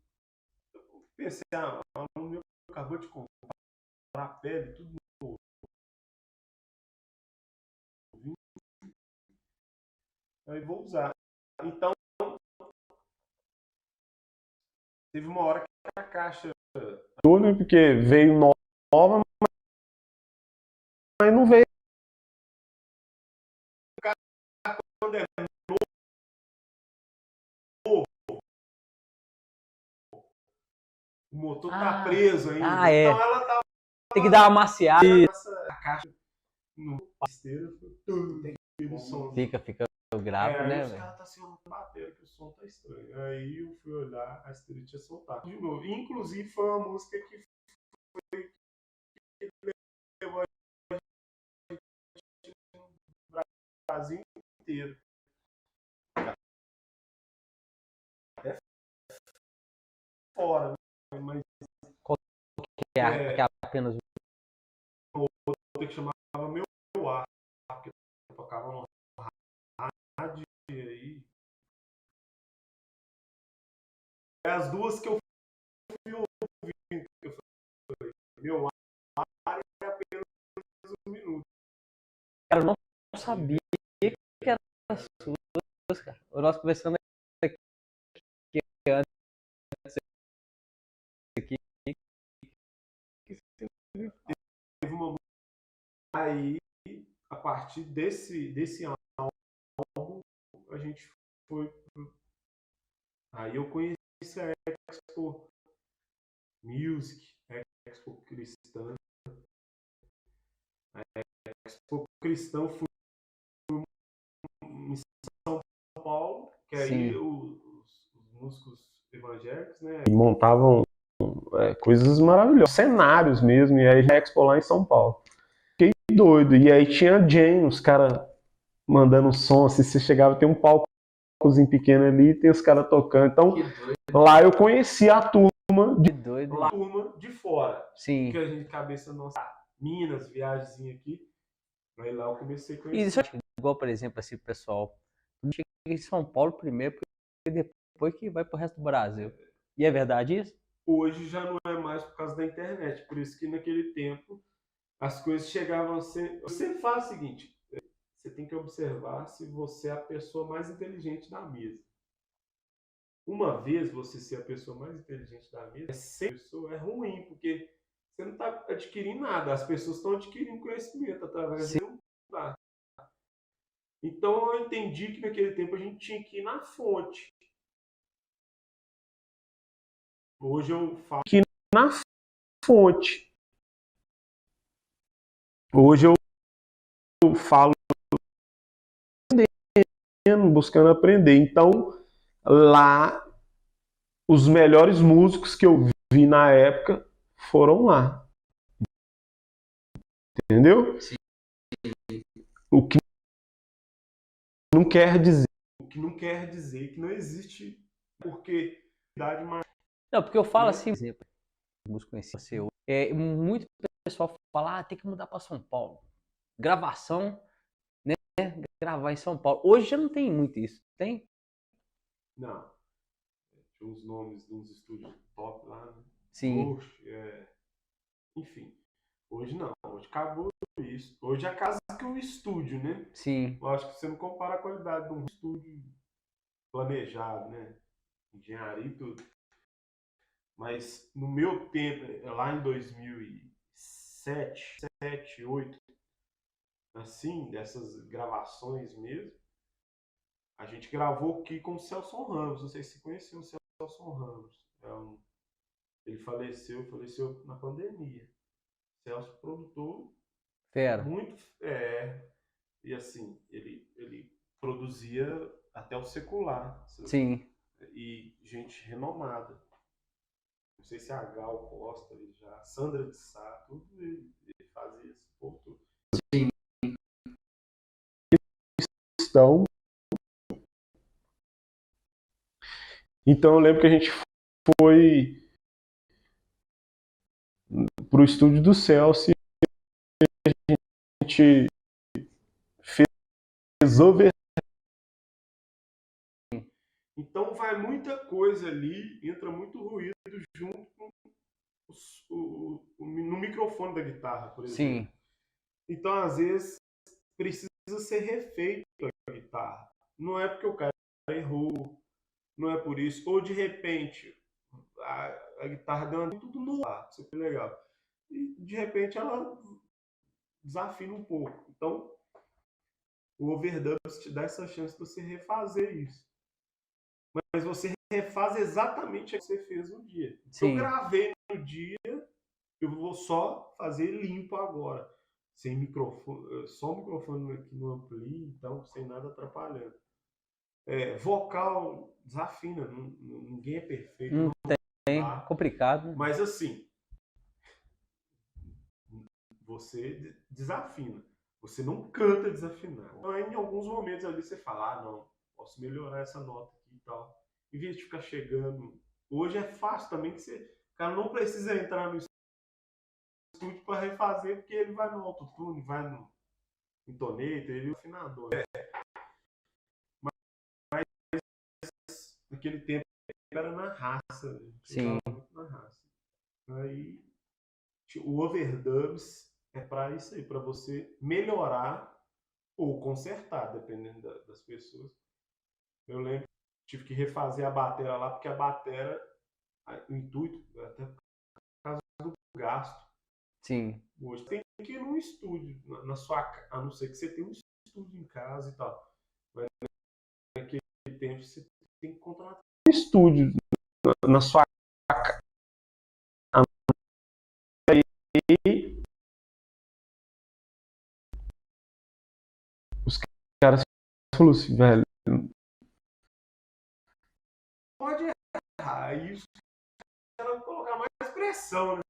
eu pensei, um aluno meu acabou de comprar a pele, tudo novo. Aí vou usar. Então, teve uma hora que a caixa. Porque veio nova, mas não veio. Quando é novo, o motor tá preso ainda. Então ela tá. Tem que dar uma maciada. A caixa no pasteiro Fica grave, né, os velho? caras tá sem uma bateria, que o som tá estranho. Aí eu fui olhar, a Astrid tinha soltado de novo. Inclusive foi uma música que levou a gente no Brasil inteiro. Até fora, né? Mas Que é apenas outra que chamava Meu Ar, que eu tocava no rádio aí. As duas que eu fui ouvindo, eu falei, Meu Ar é apenas sabia que era suas, cara. Nós conversando aqui antes aqui. Teve uma aí, a partir desse álbum, a gente foi. Aí eu conheci a Expo Music, Expo Cristã. A Expo Cristã foi em São Paulo, que aí Sim. os músicos evangélicos, né? Montavam coisas maravilhosas, cenários mesmo, e aí a Expo lá em São Paulo. Fiquei doido, e aí tinha Jam, os caras mandando um som, assim, você chegava, tem um palcozinho pequeno ali, tem os caras tocando, então lá eu conheci a turma Que doido. Lá, turma de fora. Sim. Que a gente, cabeça nossa, Minas, viagemzinha aqui. Aí lá eu comecei a E conhecer. isso é igual, por exemplo, assim, pessoal, chega em São Paulo primeiro, porque depois que vai pro resto do Brasil. E é verdade isso? Hoje já não é mais por causa da internet. Por isso que naquele tempo as coisas chegavam sempre. Eu sempre falo o seguinte: você tem que observar se você é a pessoa mais inteligente da mesa. Uma vez você ser a pessoa mais inteligente da mesa, sempre é ruim, porque você não está adquirindo nada. As pessoas estão adquirindo conhecimento através de um. Então eu entendi que naquele tempo a gente tinha que ir na fonte. Hoje eu falo que na fonte. Hoje eu falo buscando aprender. Então, lá, os melhores músicos que eu vi na época foram lá. Entendeu? Sim. O que não quer dizer. O que não quer dizer que não existe, porque idade mais. Não, porque eu falo assim, por exemplo, músico conhecido, muito pessoal fala, tem que mudar para São Paulo. Gravação, né? Gravar em São Paulo. Hoje já não tem muito isso, tem? Não. Tinha uns nomes de uns estúdios top lá, né? Sim. Enfim. Hoje não. Hoje acabou isso. Hoje é quase que um estúdio, né? Sim. Eu acho que você não compara a qualidade de um estúdio planejado, né? Engenharia e tudo. Mas no meu tempo, lá em 2007, 2008, assim, dessas gravações mesmo, a gente gravou aqui com o Celso Ramos. Não sei se você conheceu o Celso Ramos. Ele faleceu na pandemia. Celso, produtor, Fera. muito. E assim, ele produzia até o secular. Sim. E gente renomada. Não sei se a Gal Costa, ele já, Sandra de Sá, tudo ele fazia esse povo todo. Sim. Então eu lembro que a gente foi pro estúdio do Celso e a gente fez over. Então vai muita coisa ali, entra muito ruído junto com no microfone da guitarra, por exemplo. Sim. Então, às vezes, precisa ser refeito a guitarra. Não é porque o cara errou, não é por isso. Ou, de repente, a guitarra deu tudo no ar, isso foi legal. E, de repente, ela desafina um pouco. Então, o overdubs te dá essa chance de você refazer isso. Mas você refaz exatamente o que você fez no dia. Se eu gravei no dia, eu vou só fazer limpo agora. Sem microfone, só o microfone aqui no ampli, então sem nada atrapalhando. Vocal desafina, ninguém é perfeito. Não tem, complicado. Mas assim, você desafina. Você não canta desafinado. Então, em alguns momentos ali você fala, não, posso melhorar essa nota aqui e tal. Em vez de ficar chegando. Hoje é fácil também que o cara não precisa entrar no estúdio para refazer, porque ele vai no autotune, vai no intonator, ele é o afinador. Mas naquele tempo era na raça. Sim. Na raça. Aí o overdubs é para isso aí, para você melhorar ou consertar, dependendo das pessoas. Eu lembro que tive que refazer a bateria lá, porque a bateria, o intuito, até por causa do gasto. Sim. Hoje tem que ir num estúdio, na sua casa, a não ser que você tenha um estúdio em casa e tal. Mas naquele tempo você tem que contratar um estúdio na sua casa. E os caras falaram assim, velho, pode errar, aí os caras vão colocar mais pressão, né?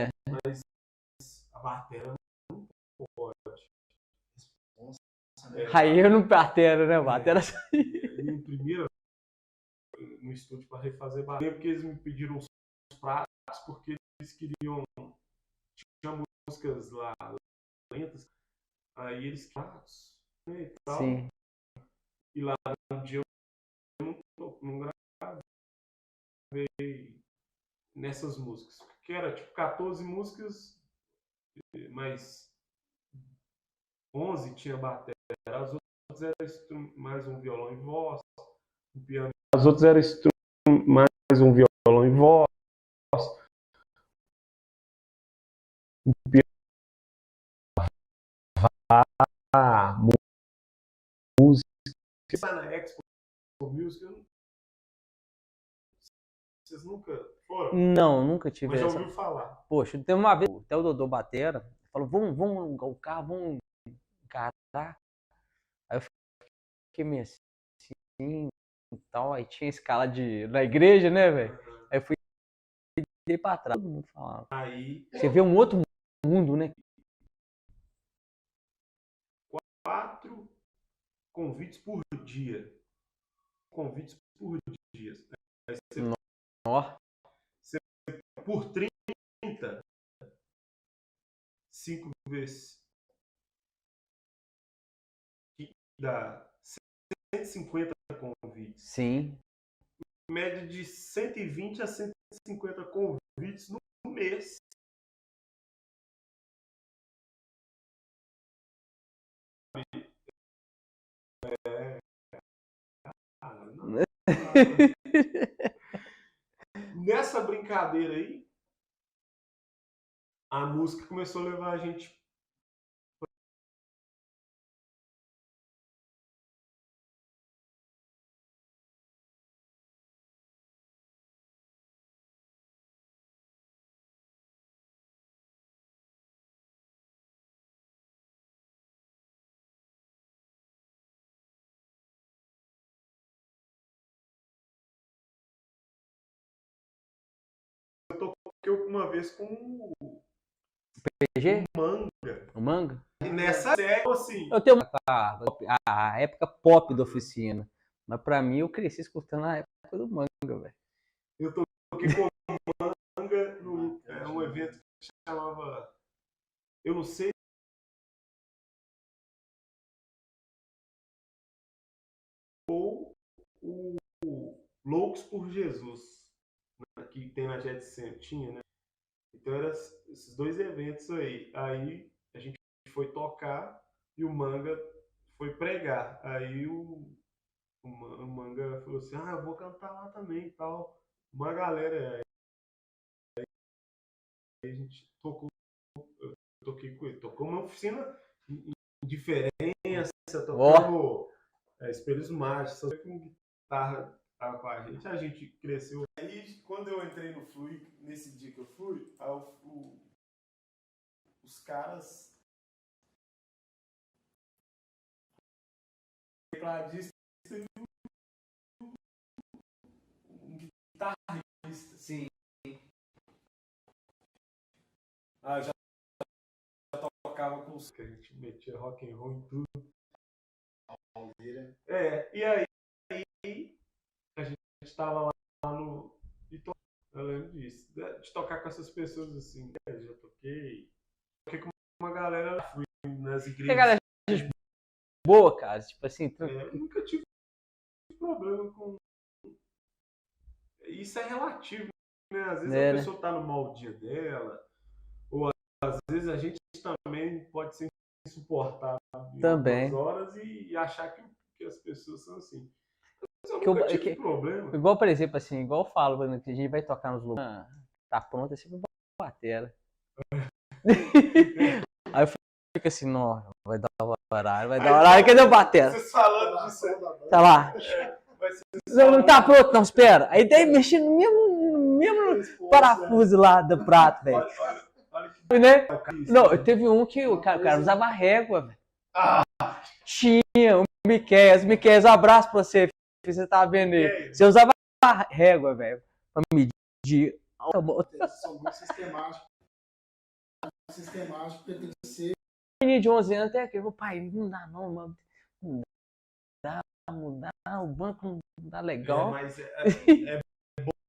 É. Mas a bateria não pode. Aí eu não batera, né? Batera. No primeiro, no estúdio para refazer bateria, porque eles me pediram os pratos, porque eles queriam. Tinha músicas lá lentas, aí eles pratos, né, e tal. Sim. E lá no dia eu não gravei nessas músicas, que era tipo 14 músicas, mas 11 tinha bateria, as outras eram mais um violão e voz, um piano. As outras eram mais um violão e voz, um piano, música. Lá na Expo Music, vocês nunca foram? Não, nunca tive Mas já essa. ouviu falar. Poxa, tem uma vez, até o Dodô Batera falou, vamos alugar o carro, vamos encarar. Aí eu fiquei meio assim e tal. Aí tinha escala na igreja, né, velho? Aí eu fui e dei pra trás. Todo mundo falava. Aí, Você vê um outro mundo, né? 4 convites por dia. Convites por dia. Aí você, Ó, por 30, 5 vezes, que dá 150 convites. sim. Média de 120 a 150 convites no mês. Nessa brincadeira aí, a música começou a levar a gente. Eu toquei uma vez com o PG? Manga. O Manga? E nessa série, assim. Eu tenho a época pop da Oficina. Mas pra mim, eu cresci escutando a época do Manga, velho. Eu toquei com o Manga no um evento que chamava. Eu não sei. Ou o Loucos por Jesus, né, que tem na Jet Center, tinha, né? Então eram esses dois eventos aí. Aí a gente foi tocar e o Manga foi pregar. Aí o Manga falou assim, eu vou cantar lá também e tal. Uma galera. Aí a gente tocou, eu toquei com ele. Tocou uma oficina diferença, tocamos Espelhos Mágicos, com guitarra tava com a gente cresceu. Aí quando eu entrei no Flui, nesse dia que eu fui, os caras tecladista e um guitarrista. Sim. Eu já tocava com os que a gente metia rock and roll em tudo. E aí a gente estava lá no. Eu lembro disso. De tocar com essas pessoas assim. Eu já toquei com uma galera, fui nas igrejas. Tem galera boa, cara. Tipo assim. Eu nunca tive problema com. Isso é relativo, né? Às vezes a pessoa tá no mau dia dela, ou às vezes a gente também pode ser insuportável em Também. algumas horas e achar que as pessoas são assim. Mas eu Que eu- nunca tive que- problema. Igual, por exemplo, assim, igual eu falo, quando a gente vai tocar nos lugares, tá pronto, é sempre batera. Aí eu fico assim, não, vai dar horário, cadê o batera? Vocês falando disso aí. Tá lá. Mas Não tá pronto, não, espera. Aí daí mexendo no mesmo parafuso lá do prato, velho. olha que Né? isso, Não, né? teve um que o cara usava régua, velho. Ah, Tinha o Miqueias, um abraço pra você, filho, você tá vendo aí. Miqueias. Você usava régua, velho, pra medir. São muito sistemáticos. Sistemático, porque tem que ser. Menino de 11 anos até aqui, pai, não dá não, mano. Não dá, o banco não dá legal. mas é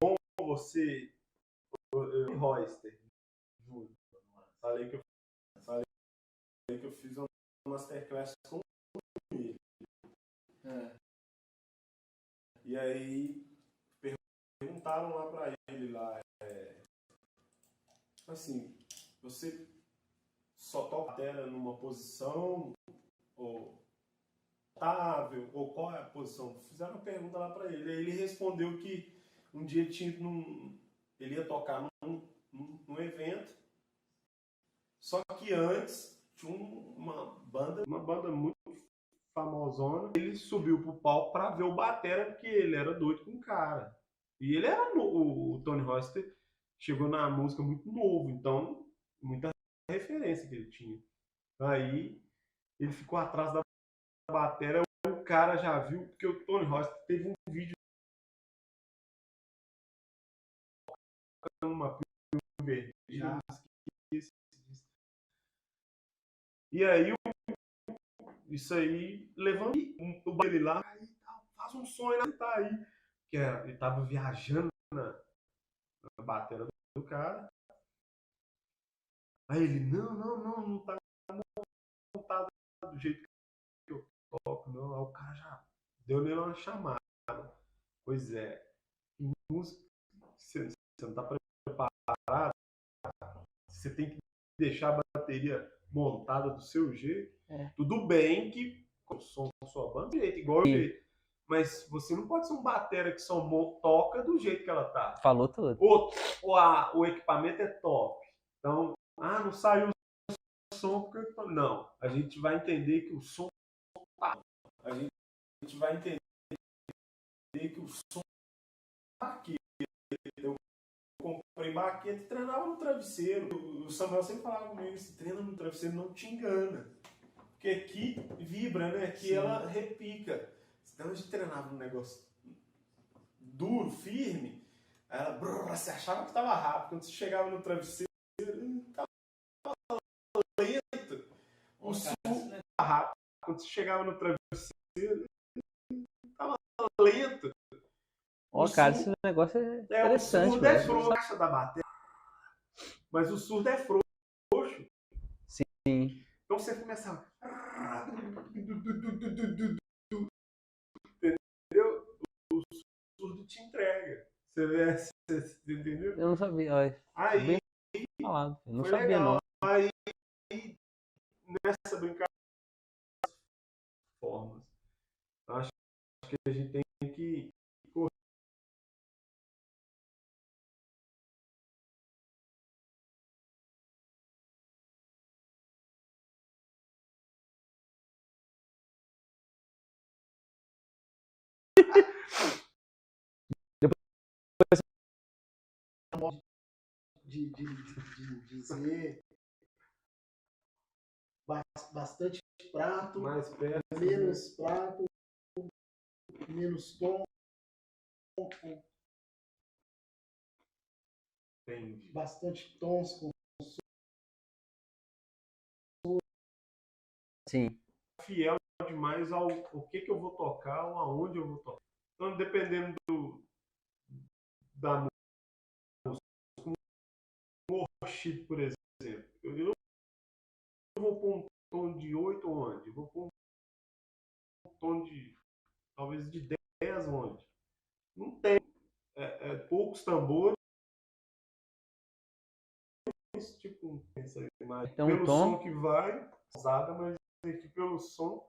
bom você. Royster. Juro. Falei que eu fiz uma masterclass com ele. E aí perguntaram lá pra ele lá, assim, você só toca a batera numa posição ou estável, ou qual é a posição? Fizeram uma pergunta lá pra ele. Aí ele respondeu que um dia ele ia tocar num evento, só que antes tinha uma banda muito famosona. Ele subiu pro palco pra ver o batera, porque ele era doido com o cara. E ele era o Tony Roster chegou na música muito novo, então muita referência que ele tinha. Aí ele ficou atrás da batera, o cara já viu, porque o Tony Roster teve um vídeo uma verde. E aí isso aí levanta o baile lá e faz um sonho lá, tá aí. Que ele tava viajando na batera do cara. Aí ele, não tá montado do jeito que eu toco, não. Aí o cara já deu nele uma chamada. Pois é, em música, você não tá preparado, você tem que deixar a bateria montada do seu jeito. Tudo bem que o som da sua banda é jeito, igual o jeito. Mas você não pode ser um batera que só toca do jeito que ela tá. Falou tudo. O equipamento é top. Então, não saiu o som porque não. A gente vai entender que o som tá. A gente vai entender que o som tá aqui. Eu comprei baqueta e treinava no travesseiro. O Samuel sempre falava comigo, se treina no travesseiro não te engana. Porque aqui vibra, né? Aqui sim, ela repica. Então a gente treinava um negócio duro, firme, você achava que estava rápido. Quando você chegava no travesseiro, estava lento. O som estava rápido. Quando você chegava no travesseiro, estava lento. Ó, cara, esse negócio é interessante. O surdo é frouxo da bateria, mas o surdo é frouxo. Sim. Então você começava... O surdo te entrega. Você entendeu? Eu não sabia. Olha, aí, bem falado. Eu não sabia, legal. não. Aí, nessa brincadeira, formas. Acho que a gente tem que de dizer bastante prato, mais perto, menos prato, menos tom, entendi. bastante tons com Sim. Fiel demais ao que eu vou tocar ou aonde eu vou tocar. Então, dependendo da música, um worship, por exemplo, eu vou pôr um tom de 8 onde? Eu vou pôr um tom de talvez de 10 onde? Não tem poucos tambores, tipo, Tem um pelo tom. som que vai, usada, mas aqui pelo som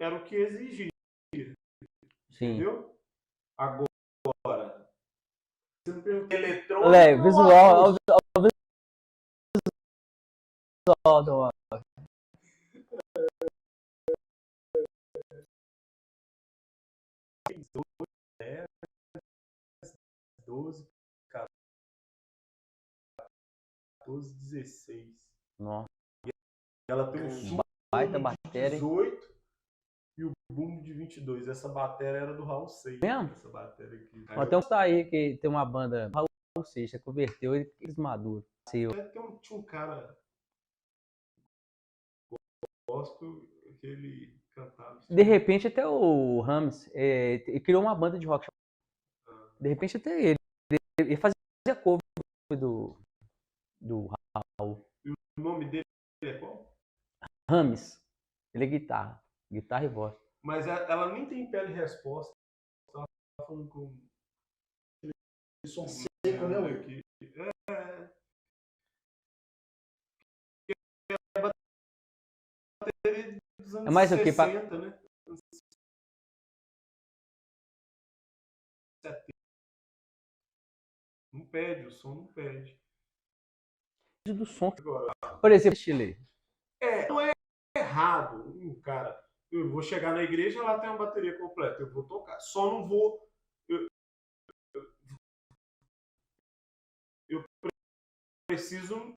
era o que exigia, Sim. entendeu? Agora, você me pergunta eletrônico Léo, ou visual, acústico? ó, visual do 12, 14, 16. Nossa, Ela tem um surdo baita de bateria. 18 e o bumbo de 22. Essa bateria era do Raul Seixas. Mesmo? Essa bateria aqui. Aí Até um tá aí que tem uma banda, Raul Seixas, converteu ele eles maduros. tinha um cara gospel que ele cantava. De repente até o Rames ele criou uma banda de rock. De repente até ele fazia cover do Raul. E o nome dele é qual? Rames. Ele é guitarra e voz. Mas ela nem tem pele e resposta. Ela tá falando com Som seco, né, Will? aqui. É mais o que? 60, né? Não pede, o som não pede. Do som. Agora, Por exemplo, Chile. não é errado, cara. Eu vou chegar na igreja, lá tem uma bateria completa. Eu vou tocar. Só não vou. Eu preciso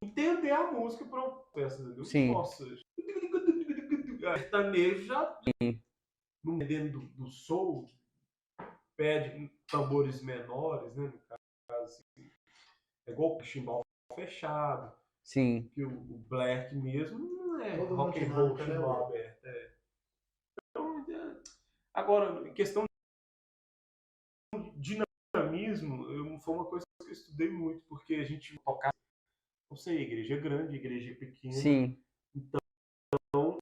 entender a música para o entendeu? Sim. Nossa. Sertanejo já no dentro do soul pede tambores menores, né? No caso, assim, é igual o chimbal fechado. Sim. Que o black mesmo não é Todo rock and mundo roll, dinâmica, né, chimbal Will? aberto. Então, agora, em questão de dinamismo, foi uma coisa que eu estudei muito, porque a gente tocar, não sei, igreja grande, igreja pequena. Sim. Então,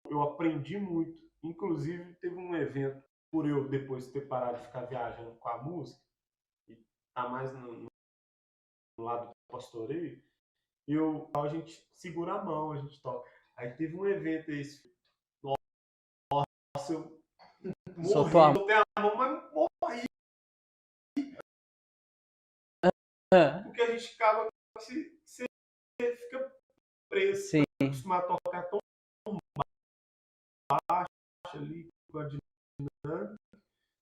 eu aprendi muito. Inclusive, teve um evento, por eu depois ter parado de ficar viajando com a música, e tá mais no lado do pastoreio, a gente segura a mão, a gente toca. Aí teve um evento esse. Nossa, eu Soltou a mão. soltei a mão, mas morri. Porque a gente acaba, você fica preso. Sim. Acostumado a tocar tão baixo ali, com a dinâmica,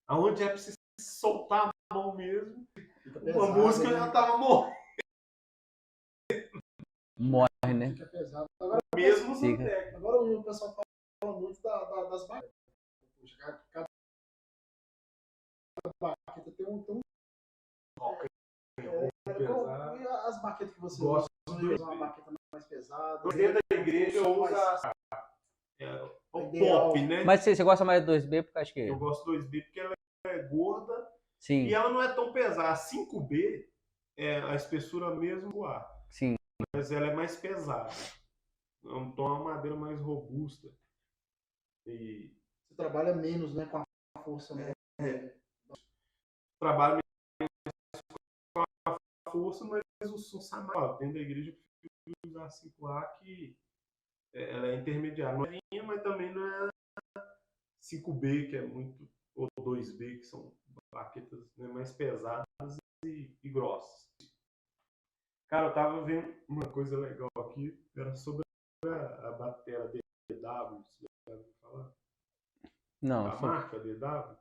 aonde é pra você soltar a mão mesmo. Pesado, Uma música né? já tava morrendo. Morre, né? Fica pesado. Agora, Mesmo Sim. no técnico. agora o pessoal fala muito das baquetas. Cada baqueta tem um Pesado. e as baquetas que você Gosto usa uma baqueta mais pesada. Dentro da igreja eu uso o Ideal. pop, né? Mas você gosta mais do 2B porque acho que. Eu gosto do 2B porque ela é gorda Sim. e ela não é tão pesada. A 5B é a espessura mesmo do ar, Sim. mas ela é mais pesada. Então é uma madeira mais robusta. E Você trabalha menos, né, com a força, né? trabalho com a força, mas o som sai maior. Dentro da igreja eu prefiro usar a 5A, que ela é intermediária. Não é linha, mas também não é 5B, que é muito, ou 2B, que são baquetas, né, mais pesadas e grossas. Cara, eu tava vendo uma coisa legal aqui, era sobre a bateria DW, você já ouviu falar? Não, A marca DW?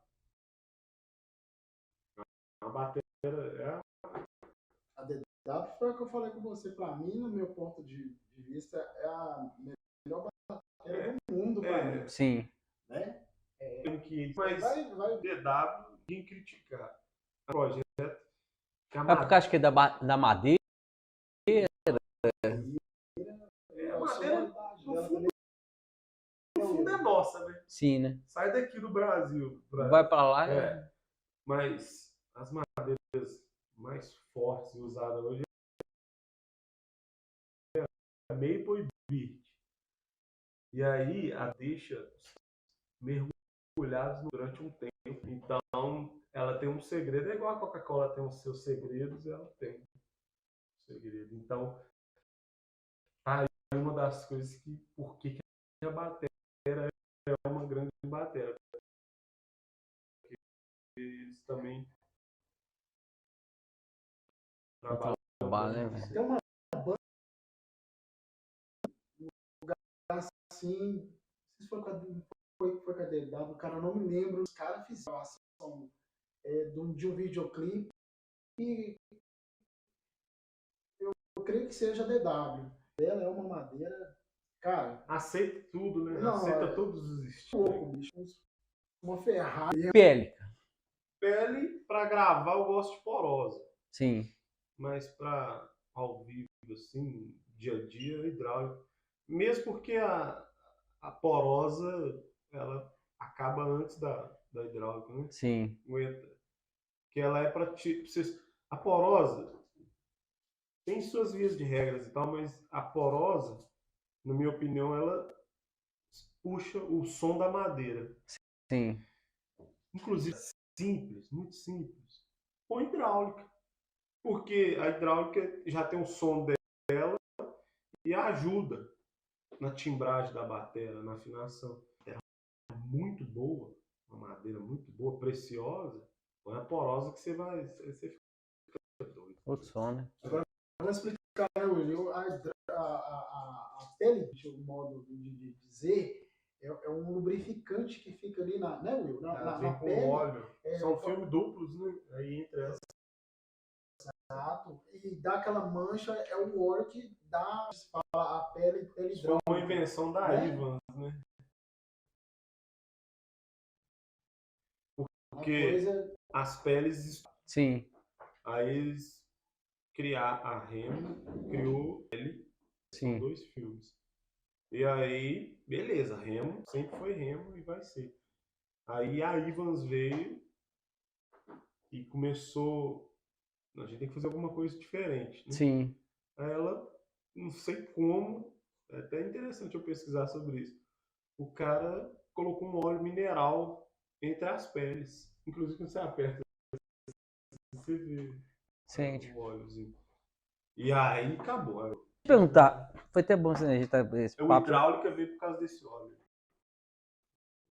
A bateria A DW foi o que eu falei com você. Pra mim, no meu ponto de vista, é a melhor bateria do mundo pra mim. sim. Né? mas Vai. DW, ninguém criticar. O projeto que a É porque acho que é da madeira. a madeira, no fundo é nossa, né? Sim, né? Sai daqui do Brasil. Vai pra lá. Mas as madeiras mais fortes usadas hoje é maple e birch. E aí a deixa mergulhados durante um tempo. Então ela tem um segredo. É igual a Coca-Cola tem os seus segredos, ela tem um segredo. Então uma das coisas que, por que a bateria é uma grande bateria. Eles também trabalham Trabalho, né, velho? Tem uma banda assim, não sei se foi com a DW, cara, eu não me lembro. Os caras fizeram a ação de um videoclipe e eu creio que seja a DW. Ela é uma madeira, cara. Aceita tudo, né? Não, Aceita todos os estilos. Pouco, bicho. Uma Ferrari. Pele. Pele, pra gravar, eu gosto de porosa. Sim. Mas pra ao vivo, assim, dia a dia, hidráulico. Mesmo porque a porosa, ela acaba antes da hidráulica, né? Sim. Aguenta. Que ela é pra a porosa tem suas vias de regras e tal, mas a porosa, na minha opinião, ela puxa o som da madeira. Sim. Inclusive, simples, muito simples. Ou hidráulica. Porque a hidráulica já tem o som dela e ajuda na timbragem da bateria, na afinação. É muito boa, uma madeira muito boa, preciosa. Põe a porosa que você fica doido. Outro som, né? Agora, vou explicar, né, Will? A pele, o modo de dizer, é um lubrificante que fica ali né, Will? Vem com pele. óleo. São filmes duplos, né? Aí entre essa. Exato. E dá aquela mancha, é o óleo que dá a pele Foi hidráulica. uma invenção da Né? Ivans, né? Porque Coisa... as peles. Sim. Aí eles criaram a Remo, criou ele. São Sim. 2 filmes. E aí, beleza, Remo sempre foi Remo e vai ser. Aí a Ivans veio e começou. A gente tem que fazer alguma coisa diferente, né? Sim. Aí ela, não sei como, é até interessante eu pesquisar sobre isso. O cara colocou um óleo mineral entre as peles. Inclusive quando você aperta, você vê Sente. o óleozinho. E aí acabou. Vou perguntar, foi até bom a gente esse O papo, hidráulica veio por causa desse óleo.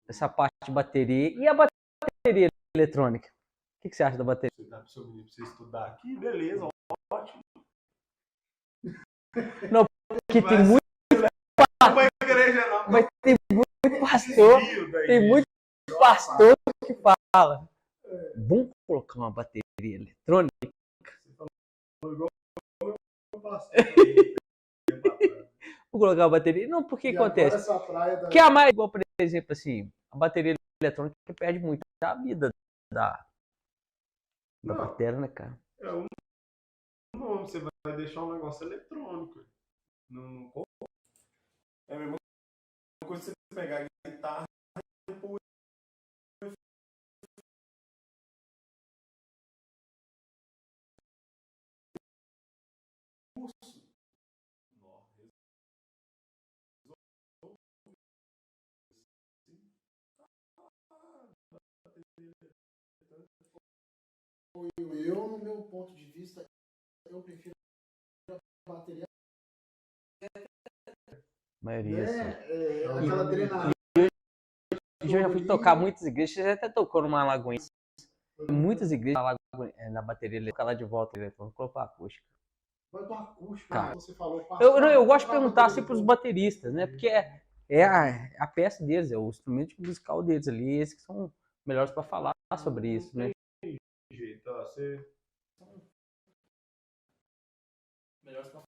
essa parte de bateria. E a bateria eletrônica? O que você acha da bateria? Você dá pro seu menino pra você estudar aqui, beleza, ótimo. Que tem muito Uma igreja não. Mas tem muito pastor, Desvio da tem igreja. muito pastor que fala. Vamos colocar uma bateria eletrônica? Vou colocar uma bateria. Não, porque E acontece? agora essa praia da... Que a mais, igual, por exemplo, assim, a bateria eletrônica perde muito a vida da Não. bateria, né, cara? Não, você vai deixar um negócio eletrônico. Não... É a mesma coisa que você pegar a guitarra e pôr Eu, no meu ponto de vista, eu prefiro a bateria, A maioria, assim. aquela adrenalina. Eu já fui tocar muitas igrejas, você até tocou numa lagoinha. Muitas igrejas na bateria eletrônica, lá de volta eletrônica, colocou acústica. Vai do acústico, Cara, você falou. Eu gosto de perguntar assim para os bateristas, né? Porque é a peça deles, é o instrumento musical deles ali, esses que são melhores para falar sobre isso, né? jeito, ó, você... Melhor pra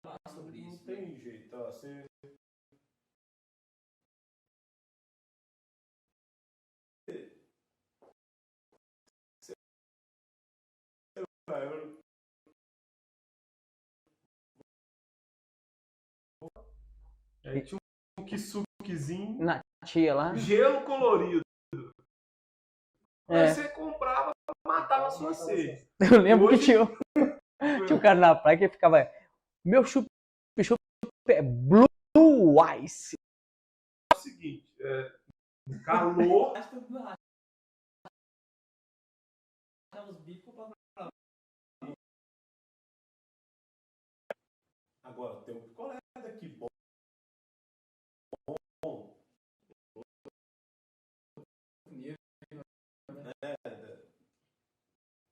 falar sobre Não isso. tem jeito, ó, você... Aí tinha um kisukezinho, Na tia lá. gelo colorido. É. Aí você comprava, matava a sua sede. Eu lembro Hoje- que tinha um cara na praia que ficava. Meu chup-chup é Blue Ice. É o seguinte, no calor, Acho que eu vou os bicos pra... Agora, tem um picolé daqui bom.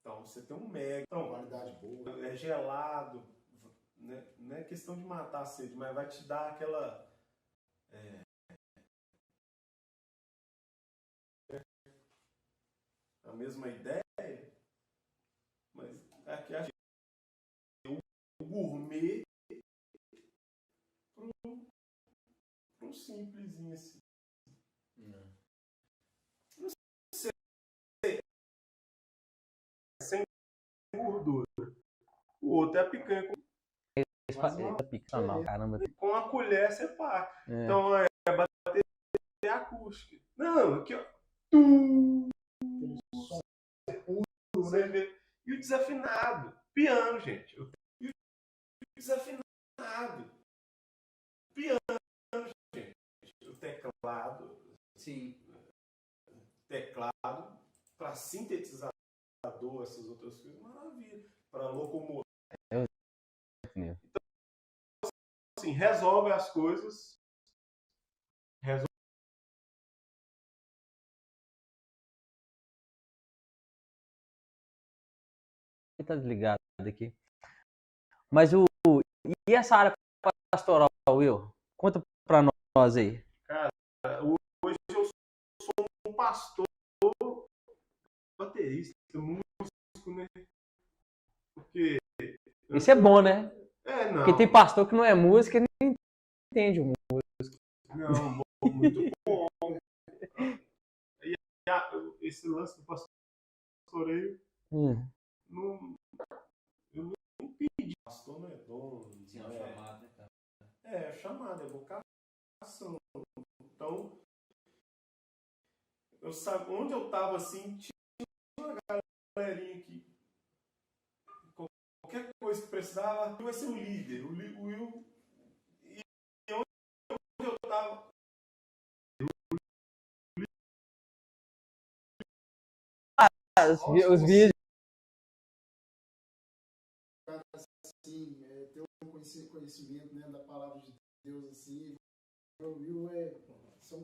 Então, você tem um mega. Então, Qualidade boa. é gelado. Né? Não é questão de matar a sede, mas vai te dar aquela. A mesma ideia, mas aqui a gente o gourmet pro simplesinho assim. Não sei, sem gordura. O outro é a picanha Caramba. com a colher você pá. É. Então é bater acústica. Não, aqui ó. Tum, você vê. E o desafinado. Piano, gente. E o desafinado. Piano, gente. O teclado. Sim. Teclado para sintetizador, essas outras coisas, maravilha. Para locomotor. Então, assim, resolve as coisas. Resolve. Tá desligado aqui. Mas e essa área pastoral, Will? Conta pra nós aí. Cara, hoje eu sou um pastor, baterista, músico, né? Porque Isso é bom, né? não. Porque tem pastor que não é músico e nem entende o músico. Não, muito bom. E esse lance do pastoreio, não, eu não pedi. Pastor não é dono. Sim, é um chamado, né, cara? É chamado, é vocação. Então, eu sabe, onde eu tava assim, tinha uma galerinha que qualquer coisa que precisava, vai ser o líder. O Will. E onde eu tava. Os vídeos. Assim, ter um conhecimento, né, da palavra de Deus, assim, o Will são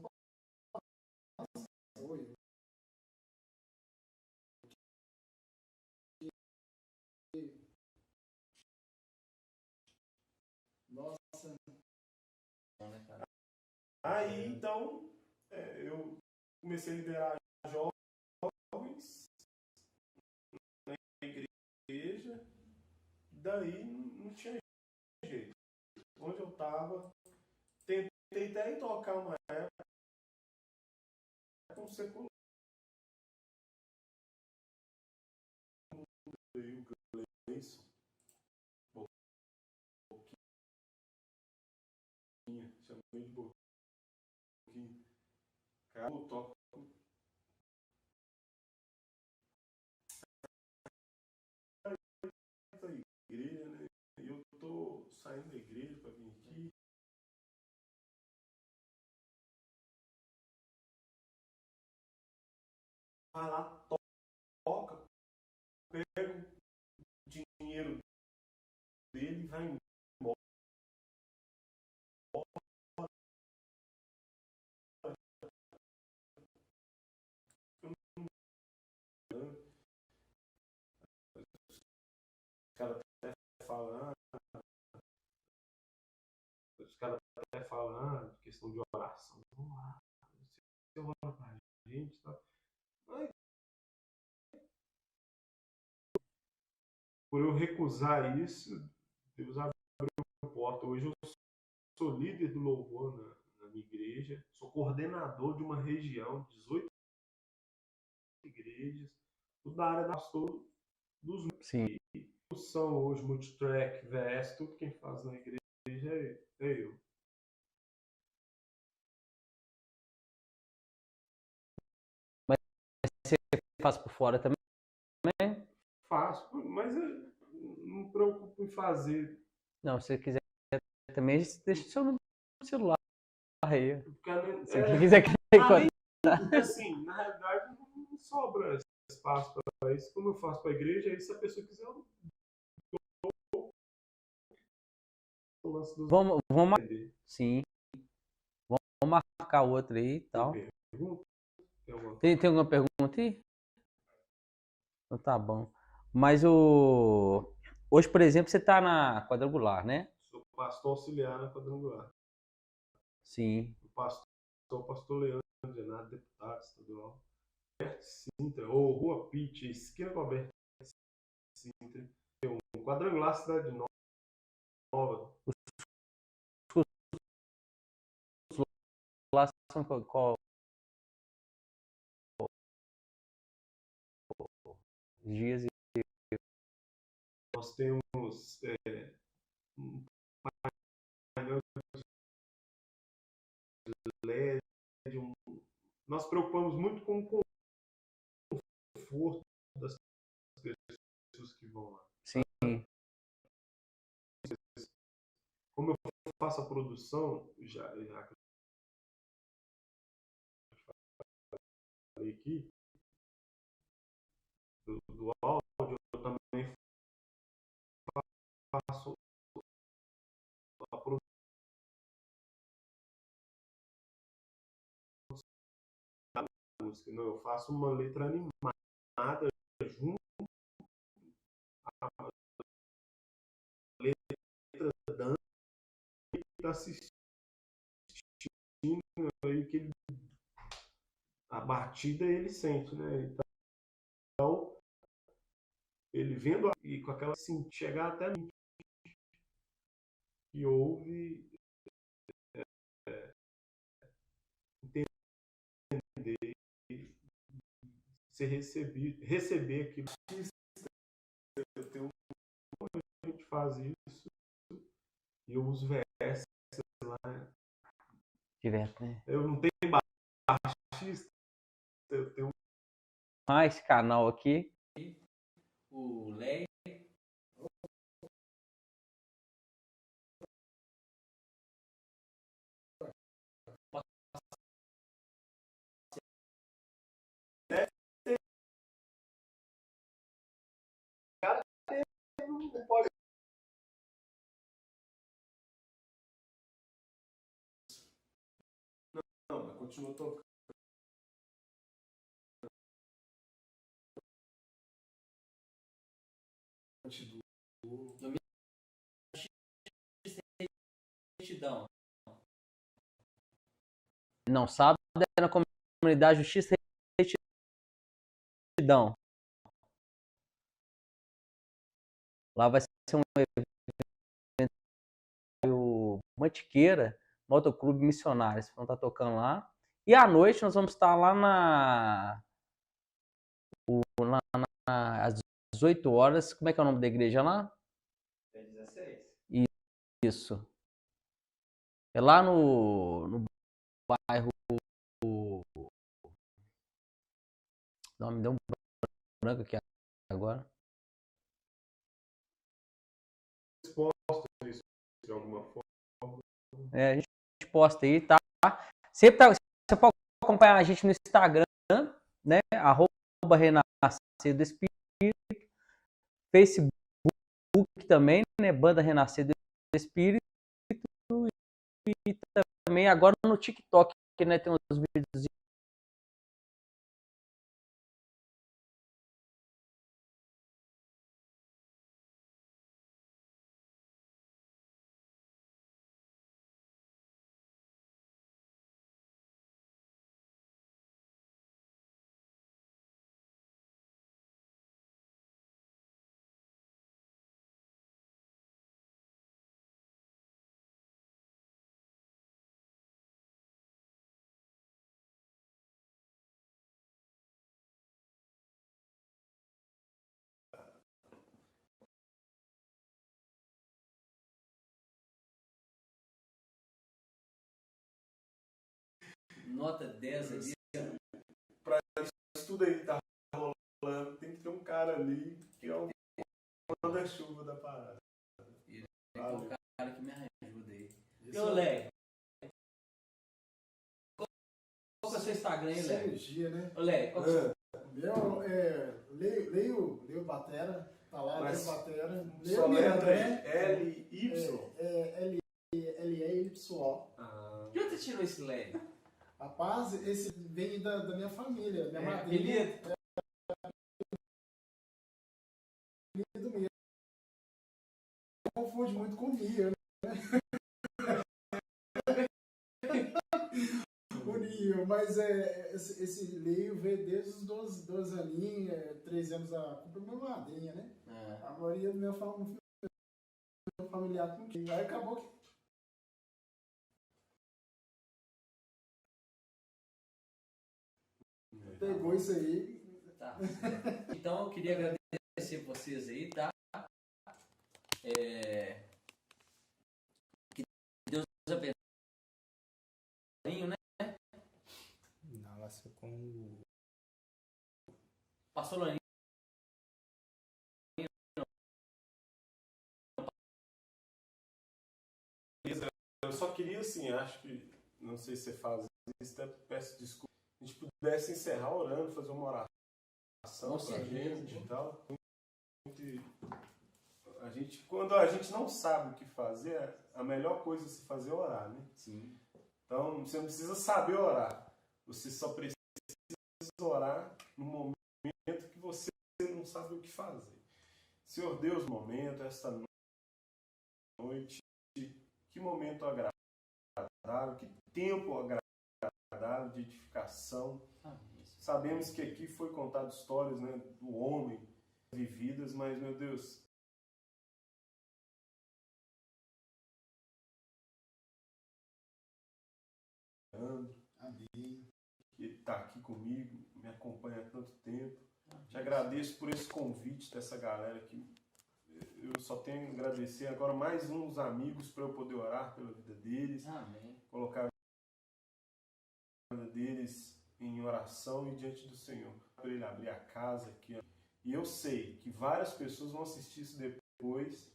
nossa. Aí, então, eu comecei a liderar jovens na igreja, daí não tinha jeito. Onde eu estava, tentei até tocar uma época com secular. Aí o Gleison, Boquinha, chamei de Boquinha. Cara, eu toco. Igreja, né? E eu tô saindo da igreja para vir aqui. Vai lá, toca, pega o dinheiro dele e vai embora. Os caras até falando de questão de oração. Vamos lá, você ora pra gente, tá? Mas, por eu recusar isso, Deus abriu a porta. Hoje eu sou líder do louvor na minha igreja, sou coordenador de uma região, 18 igrejas, tudo da área da pastor dos Sim. são hoje multitrack, VS, tudo quem faz na igreja é eu. Mas você faz por fora também? Faço, mas eu não me preocupo em fazer. Não, se você quiser também, deixa o seu número no celular aí. Se você quiser assim, na realidade não sobra espaço para isso. Como eu faço para a igreja, aí se a pessoa quiser, eu o lance dos Vamos vender. sim. Vamos marcar outro aí e tal. Pergunta? Tem alguma Tem alguma pergunta aí? Então tá bom. Mas hoje, por exemplo, você tá na quadrangular, né? Sou pastor auxiliar na quadrangular. Sim. Pastor Leandro Genato, deputado estadual. Sintra, ou Rua Pitt, esquina com a Alberto Sintra. Tem um quadrangular Cidade Nova. Lá são qual dias e Nós temos um painel de LED. Nós preocupamos muito com o conforto das pessoas que vão lá. sim. Como eu faço a produção, já falei aqui, do áudio, eu também faço a produção da música. Não, eu faço uma letra animada junto à letra dando e está assistindo aí que a batida ele sente, né? Então, ele vendo e com aquela assim, chegar até mim e ouve, entender, receber aquilo. Eu tenho a gente faz isso e eu uso VS lá. Direto, né? Eu não tenho baixista, eu tenho Esse canal aqui. O Lei. não pode. Não, mas continua tocando. Retidão. Não sabe, é na comunidade Justiça e Retidão. Lá vai ser um evento Mantiqueira, Motoclube Missionários. Vão estar tocando lá. E à noite nós vamos estar lá às 18 horas. Como é que é o nome da igreja lá? É 16. Isso. É lá no bairro. Não, me deu um branco aqui agora. Posto isso de alguma forma. É, a gente posta aí, tá? Sempre tá, você pode acompanhar a gente no Instagram, né? @Renascer do Espírito. Facebook também, né? Banda Renascer do Espírito. E também agora no TikTok, que né, tem uns vídeos. Nota 10 ali. Pra isso tudo aí tá rolando, tem que ter um cara ali que é o manda-chuva da parada. Tem um cara que me ajuda aí. E ô, Lé? Qual que é o seu Instagram aí, Lé? Cirurgia, né? Ô, Lé, qual que é o seu... Meu, leio Batera, Falar Mas de batera. Só letra né? L-Y. L-Y-O. Ah, De onde você tirou esse Lélio? Rapaz, esse vem da minha família. Minha madrinha. Apelido? Apelido mesmo. Confunde muito com Nio, né? O Nio, mas esse Leio veio desde os 12 aninhos, 13 anos com minha madrinha, né? A maioria do meu familiar com quem. Aí acabou que. Pegou isso aí. Tá. Então eu queria agradecer vocês aí, tá? Que Deus abençoe, né? Não, ela só com Pastor Laninho. eu só queria, assim, acho que, não sei se você faz isso, até peço desculpa, a gente pudesse encerrar orando, fazer uma oração Com pra certeza. gente e tal. Quando a gente não sabe o que fazer, a melhor coisa a se fazer é orar, né? Sim. Então, você não precisa saber orar. Você só precisa orar no momento que você não sabe o que fazer. Senhor Deus, momento, esta noite, que momento agradável, que tempo agradável de edificação. Sabemos que aqui foi contado histórias, né, do homem vividas, mas, meu Deus, Amém. que está aqui comigo, me acompanha há tanto tempo. Te agradeço por esse convite dessa galera aqui. Eu só tenho a agradecer agora mais uns amigos para eu poder orar pela vida deles, Amém. colocar a vida deles em oração e diante do Senhor, para Ele abrir a casa aqui. E eu sei que várias pessoas vão assistir isso depois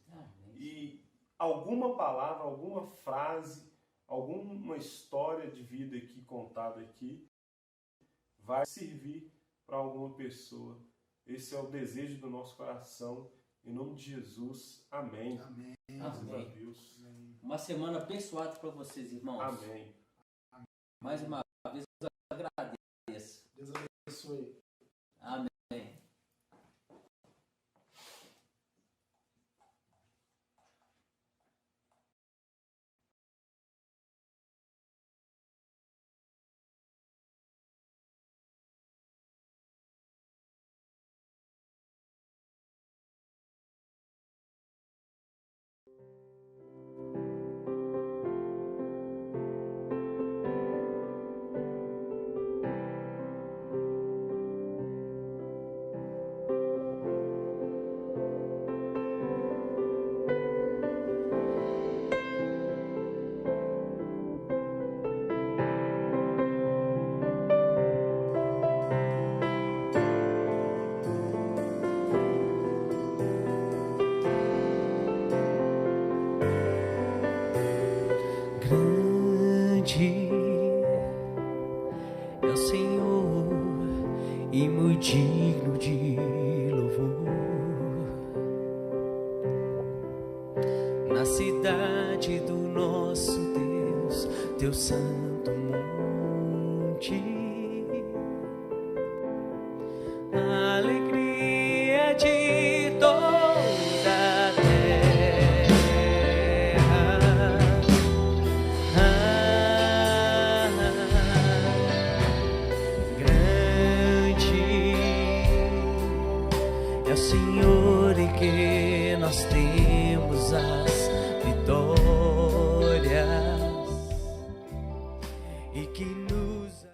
e alguma palavra, alguma frase, alguma história de vida aqui contada aqui vai servir para alguma pessoa. Esse é o desejo do nosso coração. Em nome de Jesus. Amém. Amém. Graças a Amém. Deus. Uma semana abençoada para vocês, irmãos. Amém. Mais uma vez eu agradeço. Deus abençoe. Amém. grande é o Senhor e muito digno de louvor. Na cidade do nosso Deus, teu santo monte, a alegria de toda a terra. Grande é o Senhor em que nós temos as vitórias e que nos